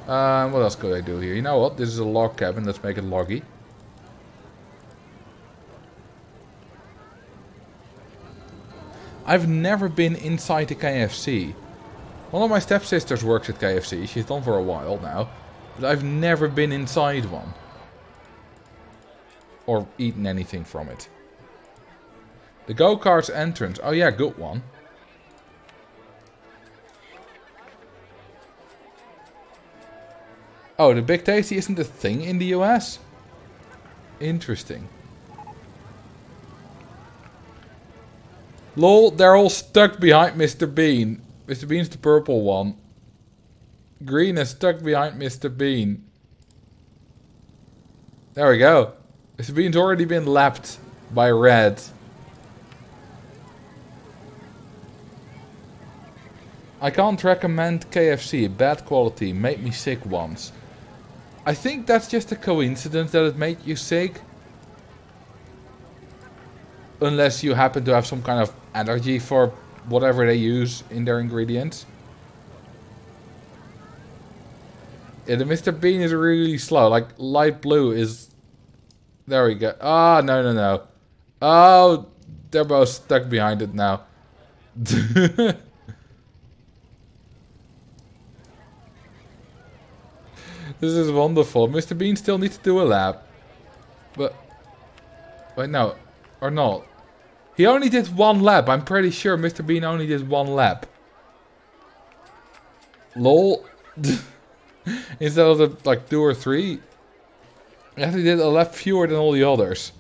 What else could I do here? You know what? This is a log cabin. Let's make it loggy. I've never been inside the KFC. One of my stepsisters works at KFC. She's done for a while now. But I've never been inside one. Or eaten anything from it. The go-karts entrance. Oh yeah, good one. Oh, the Big Tasty isn't a thing in the US? Interesting. Lol, they're all stuck behind Mr. Bean. Mr. Bean's the purple one. Green is stuck behind Mr. Bean. There we go. Mr. Bean's already been lapped by red. I can't recommend KFC. Bad quality. Made me sick once. I think that's just a coincidence that it made you sick. Unless you happen to have some kind of allergy for whatever they use in their ingredients. Yeah, the Mr. Bean is really slow. Like, light blue is... There we go. Ah, no, no, no. Oh, they're both stuck behind it now. This is wonderful. Mr. Bean still needs to do a lap. But... Wait, no. Or not. He only did one lap. I'm pretty sure Mr. Bean only did one lap. Lol. Instead of the, like, 2 or 3. He actually did a lap fewer than all the others.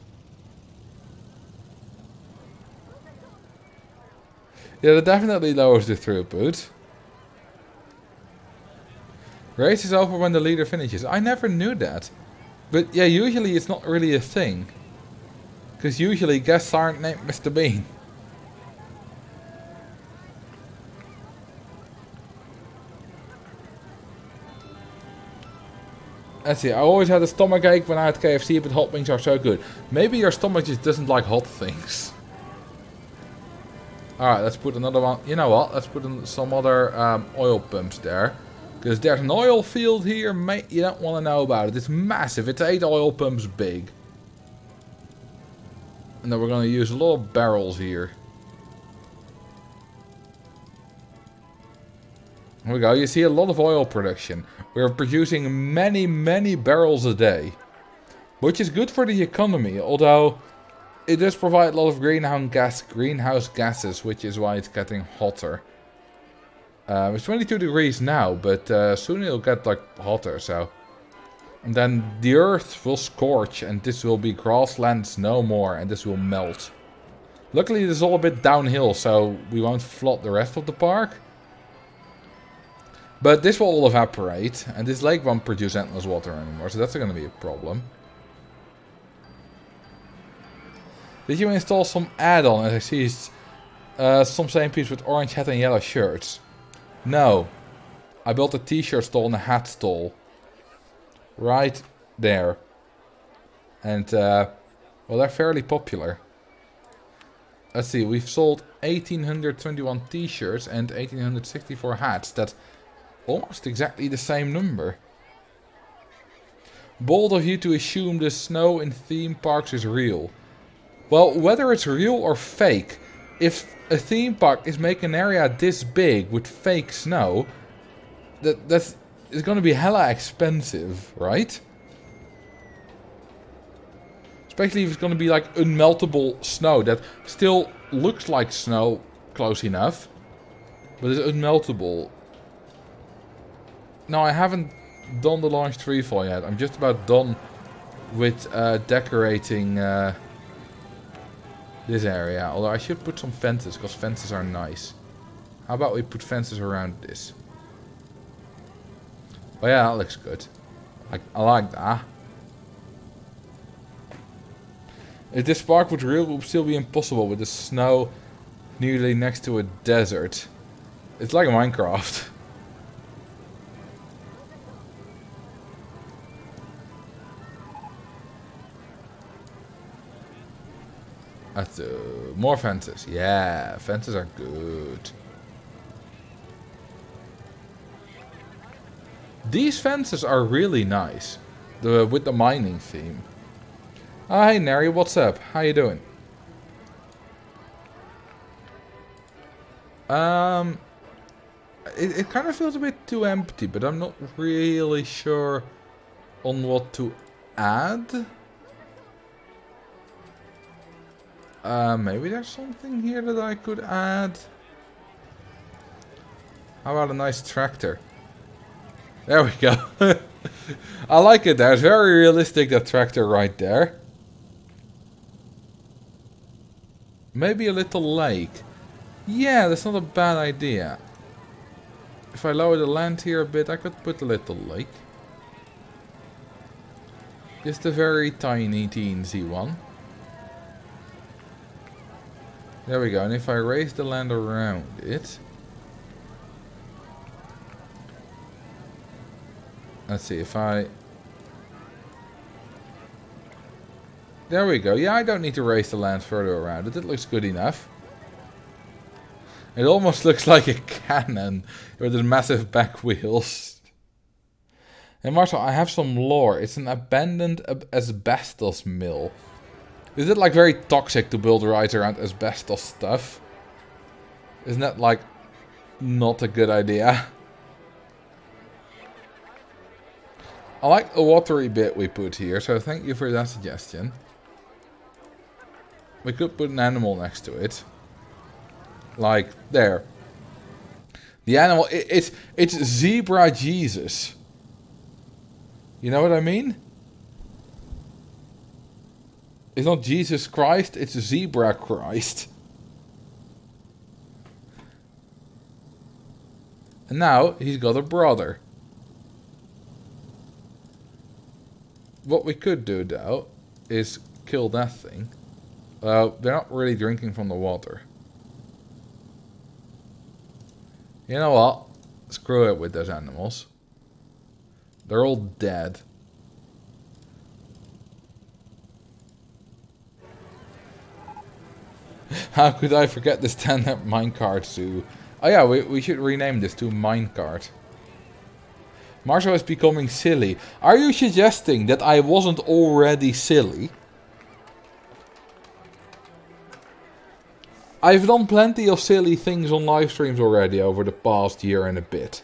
Yeah, that definitely lowers the throughput. Race is over when the leader finishes. I never knew that. But yeah, usually it's not really a thing. Because usually guests aren't named Mr. Bean. Let's see, I always had a stomach ache when I had KFC, but hot wings are so good. Maybe your stomach just doesn't like hot things. Alright, let's put another one. You know what? Let's put in some other oil pumps there. Because there's an oil field here, mate. You don't want to know about it. It's massive. It's 8 oil pumps big. And then we're going to use a lot of barrels here. Here we go. You see a lot of oil production. We're producing many, many barrels a day. Which is good for the economy. Although it does provide a lot of greenhouse gases. Which is why it's getting hotter. It's 22 degrees now. But soon it'll get like hotter. So. And then the earth will scorch. And this will be grasslands no more. And this will melt. Luckily this is all a bit downhill. So we won't flood the rest of the park. But this will all evaporate, and this lake won't produce endless water anymore, so that's going to be a problem. Did you install some add-on? As I see some same piece with orange hat and yellow shirts. No. I built a t-shirt stall and a hat stall. Right there. And, well, they're fairly popular. Let's see, we've sold 1,821 t-shirts and 1,864 hats. That's almost exactly the same number. Bold of you to assume the snow in theme parks is real. Well, whether it's real or fake, if a theme park is making an area this big with fake snow, that's going to be hella expensive, right? Especially if it's going to be like unmeltable snow that still looks like snow close enough, but it's unmeltable. No, I haven't done the launch tree fall yet. I'm just about done with decorating this area. Although I should put some fences, because fences are nice. How about we put fences around this? Oh yeah, that looks good. I like that. If this park would still be impossible with the snow nearly next to a desert. It's like Minecraft. That's more fences. Yeah, fences are good. These fences are really nice. With the mining theme. Oh, hey Neri, what's up? How you doing? It kind of feels a bit too empty, but I'm not really sure on what to add. Maybe there's something here that I could add. How about a nice tractor? There we go. I like it there. It's very realistic, that tractor right there. Maybe a little lake. Yeah, that's not a bad idea. If I lower the land here a bit, I could put a little lake. Just a very tiny, teensy one. There we go. And if I raise the land around it... Let's see, if I... There we go. Yeah, I don't need to raise the land further around it. It looks good enough. It almost looks like a cannon with the massive back wheels. And Marcel, I have some lore. It's an abandoned asbestos mill. Is it like very toxic to build rides around asbestos stuff? Isn't that like not a good idea? I like the watery bit we put here, so thank you for that suggestion. We could put an animal next to it. Like, there. The animal, it's Zebra Jesus. You know what I mean? It's not Jesus Christ, it's Zebra Christ. And now, he's got a brother. What we could do, though, is kill that thing. They're not really drinking from the water. You know what? Screw it with those animals. They're all dead. How could I forget the stand-up minecart zoo? Oh yeah, we should rename this to minecart. Marcel is becoming silly. Are you suggesting that I wasn't already silly? I've done plenty of silly things on live streams already over the past year and a bit.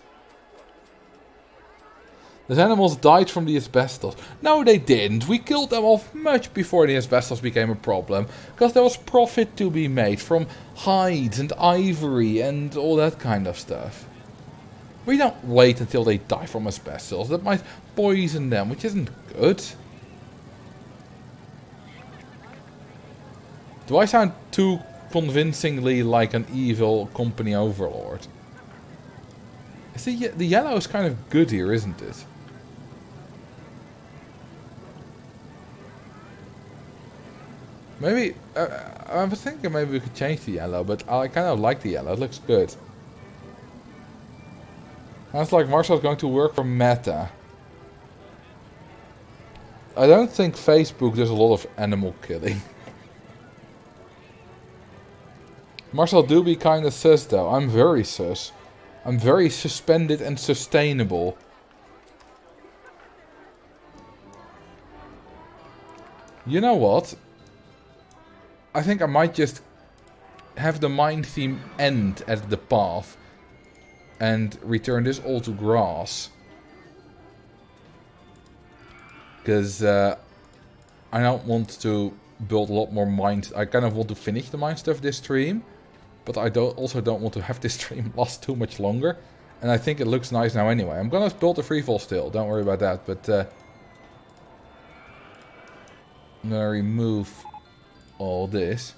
Those animals died from the asbestos. No, they didn't. We killed them off much before the asbestos became a problem. Because there was profit to be made from hides and ivory and all that kind of stuff. We don't wait until they die from asbestos. That might poison them, which isn't good. Do I sound too convincingly like an evil company overlord? See, the yellow is kind of good here, isn't it? Maybe, I was thinking maybe we could change the yellow, but I kind of like the yellow. It looks good. Sounds like Marcel's going to work for Meta. I don't think Facebook does a lot of animal killing. Marcel, do be kind of sus though. I'm very sus. I'm very suspended and sustainable. You know what? I think I might just have the mine theme end at the path. And return this all to grass. Because I I don't want to build a lot more mines. I kind of want to finish the mine stuff this stream. But I also don't want to have this stream last too much longer. And I think it looks nice now anyway. I'm gonna build a freefall still, don't worry about that. But I'm gonna remove all this.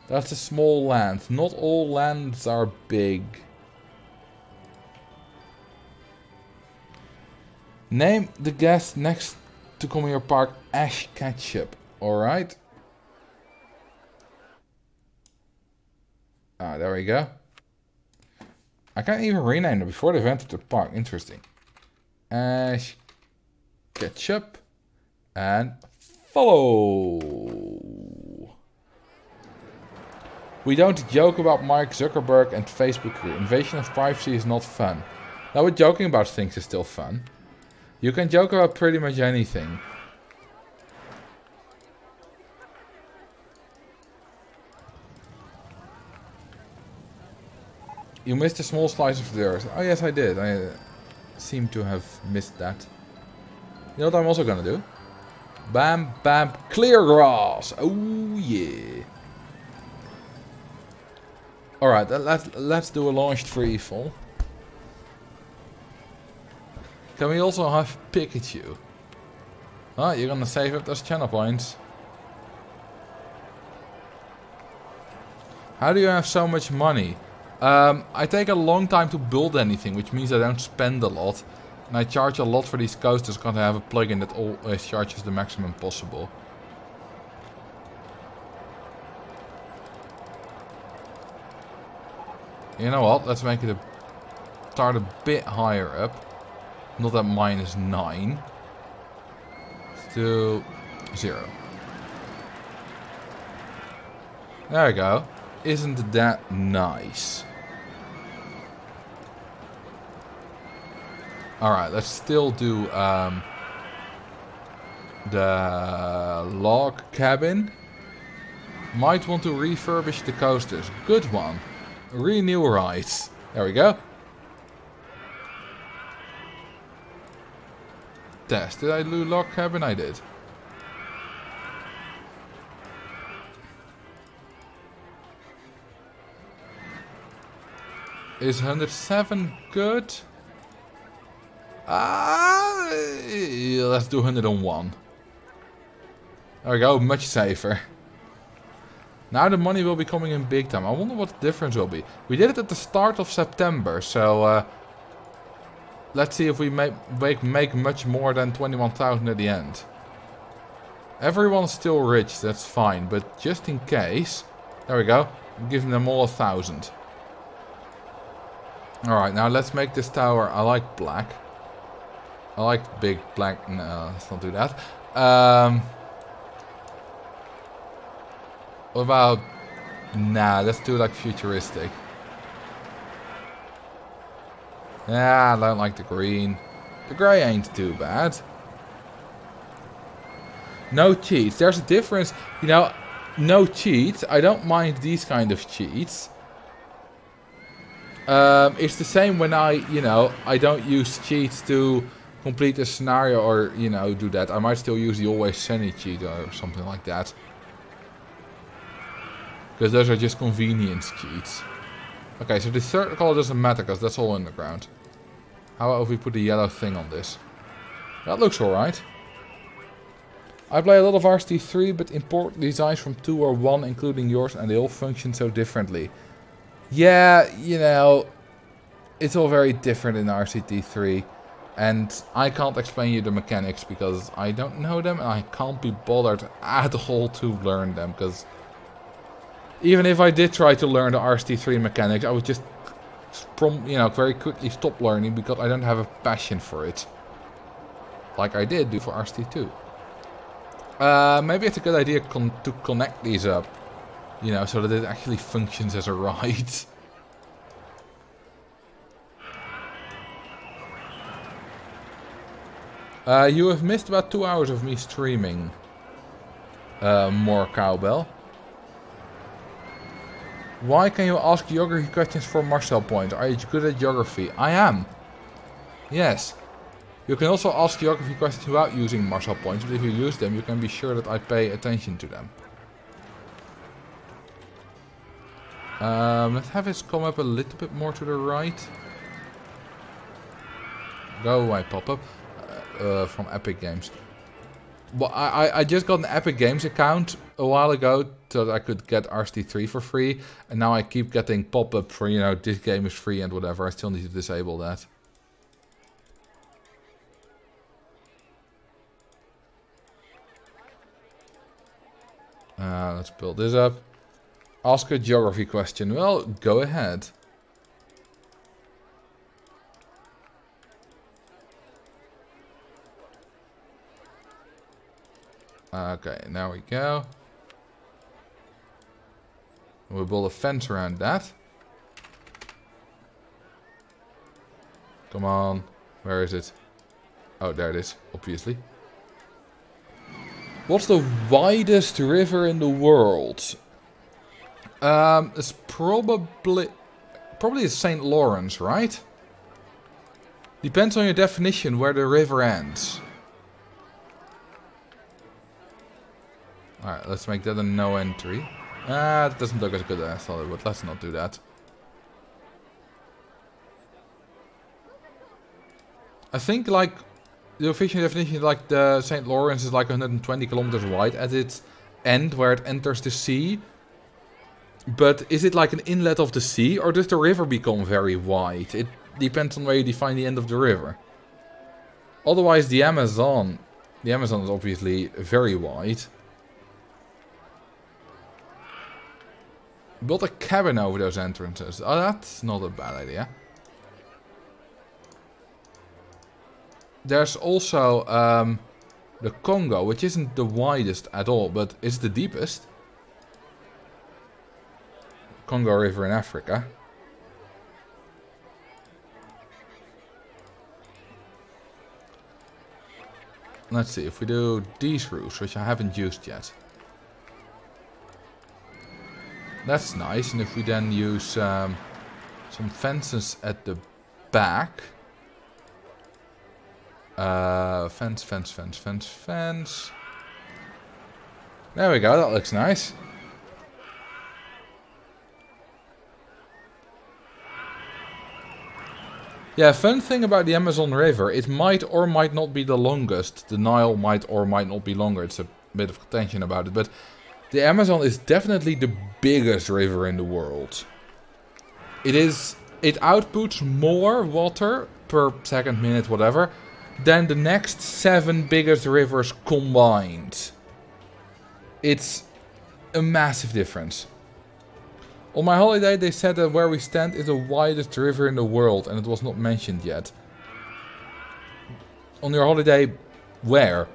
That's a small land. Not all lands are big. Name the guest next to come here park Ash Ketchup. Alright. Ah, there we go. I can't even rename it before they've entered the park. Interesting. Ash Ketchup. And follow. We don't joke about Mark Zuckerberg and Facebook here. Invasion of privacy is not fun. Now, we're joking about things is still fun. You can joke about pretty much anything. You missed a small slice of the earth. Oh yes, I did. I seem to have missed that. You know what I'm also gonna do? Bam, bam, clear grass. Oh yeah. Alright, let's do a launched freefall. Can we also have Pikachu? Oh, you're gonna save up those channel points. How do you have so much money? I take a long time to build anything, which means I don't spend a lot. And I charge a lot for these coasters because I have a plugin that always charges the maximum possible. You know what? Let's make it start a bit higher up. Not at -9. Let's do 0. There we go. Isn't that nice? Alright, let's still do the log cabin. Might want to refurbish the coasters. Good one. Renew rights. There we go. Test. Did I do log cabin? I did. Is 107 good? Let's do 101. There we go, much safer. Now the money will be coming in big time. I wonder what the difference will be. We did it at the start of September, so let's see if we make much more than 21,000 at the end. Everyone's still rich, that's fine, but just in case... There we go, I'm giving them all 1,000. Alright, now let's make this tower. I like black. I like big black. No, let's not do that. What about... Nah, let's do like futuristic. Yeah, I don't like the green. The grey ain't too bad. No cheats. There's a difference. You know, no cheats. I don't mind these kind of cheats. It's the same when I don't use cheats to complete a scenario or, do that. I might still use the always sunny cheat or something like that. Because those are just convenience cheats. Okay, so the third color doesn't matter because that's all underground. How about if we put a yellow thing on this? That looks alright. I play a lot of RCT3, but import designs from 2 or 1, including yours, and they all function so differently. Yeah, it's all very different in RCT3. And I can't explain you the mechanics because I don't know them and I can't be bothered at all to learn them. Because even if I did try to learn the RCT3 mechanics, I would just, very quickly stop learning because I don't have a passion for it. Like I did do for RCT2. Maybe it's a good idea to connect these up. So that it actually functions as a ride. You have missed about 2 hours of me streaming. More cowbell. Why can you ask geography questions for Marcel points? Are you good at geography? I am. Yes. You can also ask geography questions without using Marcel points, but if you use them, you can be sure that I pay attention to them. Let's have this come up a little bit more to the right. Go away, pop-up. From Epic Games. Well, I just got an Epic Games account a while ago so that I could get RST3 for free. And now I keep getting pop-up for, you know, this game is free and whatever. I still need to disable that. Let's build this up. Ask a geography question. Well, go ahead. Okay, now we go. We'll build a fence around that. Come on. Where is it? Oh, there it is, obviously. What's the widest river in the world? It's probably the St. Lawrence, right? Depends on your definition where the river ends. Alright, let's make that a no entry. That doesn't look as good as I thought it would. Let's not do that. I think, like, the official definition, like, the St. Lawrence is like 120 kilometers wide at its end, where it enters the sea. But is it like an inlet of the sea, or does the river become very wide? It depends on where you define the end of the river. Otherwise, the Amazon is obviously very wide. Build a cabin over those entrances. Oh, that's not a bad idea. There's also the Congo, which isn't the widest at all, but it's the deepest. Congo River in Africa. Let's see, if we do these roofs, which I haven't used yet. That's nice, and if we then use some fences at the back. Fence. There we go, that looks nice. Yeah, fun thing about the Amazon River, it might or might not be the longest. The Nile might or might not be longer, it's a bit of contention about it, but the Amazon is definitely the biggest river in the world. It outputs more water per second, minute, whatever, than the next 7 biggest rivers combined. It's a massive difference. On my holiday they said that where we stand is the widest river in the world, and it was not mentioned yet. On your holiday, where?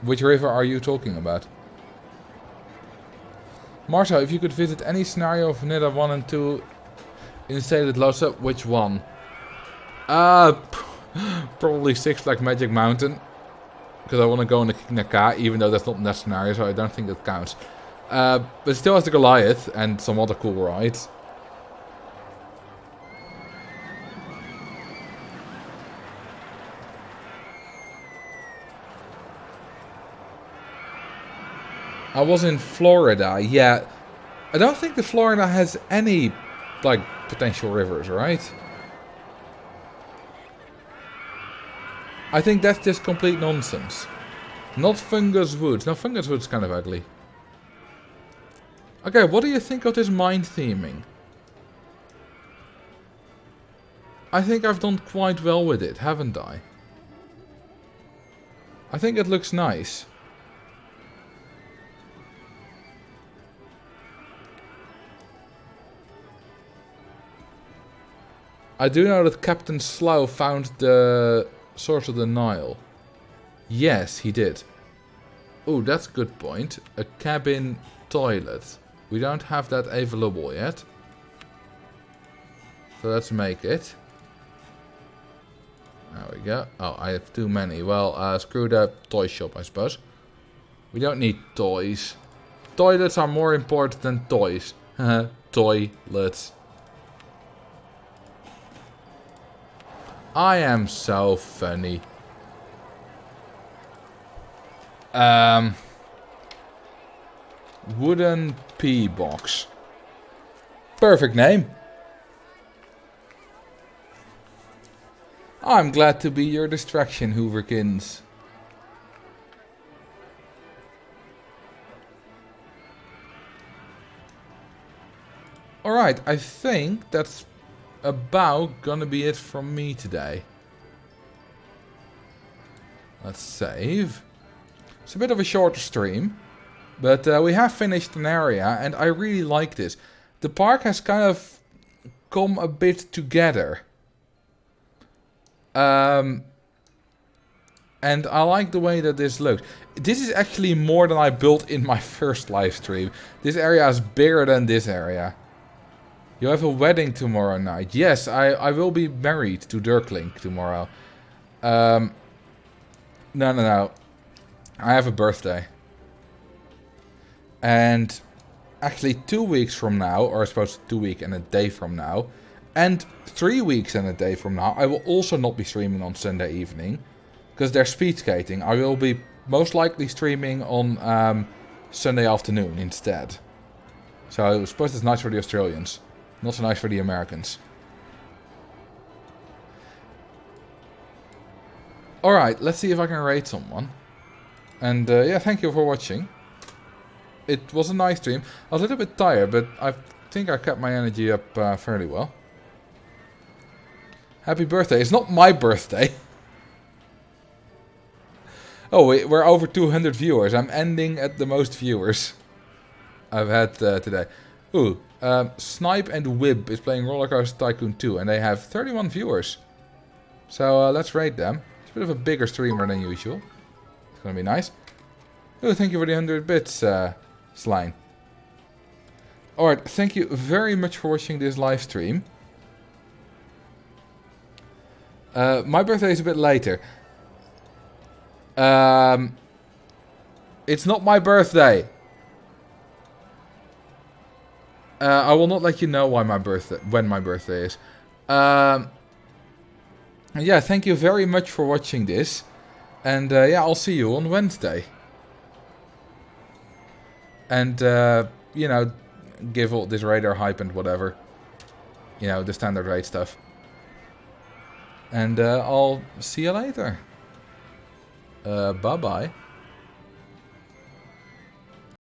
Which river are you talking about? Marcel, if you could visit any scenario of Vanilla 1 and 2 in stated loads up, which one? Probably Six Flags Magic Mountain. Because I want to go on the King Naka, even though that's not in that scenario, so I don't think that counts. But it still has the Goliath and some other cool rides. I was in Florida, yeah. I don't think that Florida has any, like, potential rivers, right? I think that's just complete nonsense. Not Fungus Woods. No, Fungus Woods is kind of ugly. Okay, what do you think of this mine theming? I think I've done quite well with it, haven't I? I think it looks nice. I do know that Captain Slough found the source of the Nile. Yes, he did. Oh, that's a good point. A cabin toilet. We don't have that available yet. So let's make it. There we go. Oh, I have too many. Well, screw the toy shop, I suppose. We don't need toys. Toilets are more important than toys. Toilets. I am so funny. Wooden pea box. Perfect name. I'm glad to be your distraction, Hooverkins. Alright, I think that's about gonna be it from me today. Let's save. It's a bit of a shorter stream, but we have finished an area and I really like this. The park has kind of come a bit together. And I like the way that this looks. This is actually more than I built in my first live stream. This area is bigger than this area. You have a wedding tomorrow night. Yes, I will be married to Dirklink tomorrow. No. I have a birthday. And actually 2 weeks from now, or I suppose 2 weeks and a day from now, and 3 weeks and a day from now, I will also not be streaming on Sunday evening. Because they're speed skating. I will be most likely streaming on Sunday afternoon instead. So I suppose it's nice for the Australians. Not so nice for the Americans. Alright, let's see if I can raid someone. And yeah, thank you for watching. It was a nice stream. I was a little bit tired, but I think I kept my energy up fairly well. Happy birthday. It's not my birthday. Oh, we're over 200 viewers. I'm ending at the most viewers I've had today. Ooh, Snipe and Wib is playing Rollercoaster Tycoon 2, and they have 31 viewers. So let's rate them. It's a bit of a bigger streamer than usual. It's gonna be nice. Ooh, thank you for the 100 bits, Slime. Alright, thank you very much for watching this live stream. My birthday is a bit later. It's not my birthday. I will not let you know when my birthday is. Yeah, thank you very much for watching this. And yeah, I'll see you on Wednesday. And, you know, give all this radar hype and whatever. You know, the standard raid stuff. And I'll see you later. Bye-bye.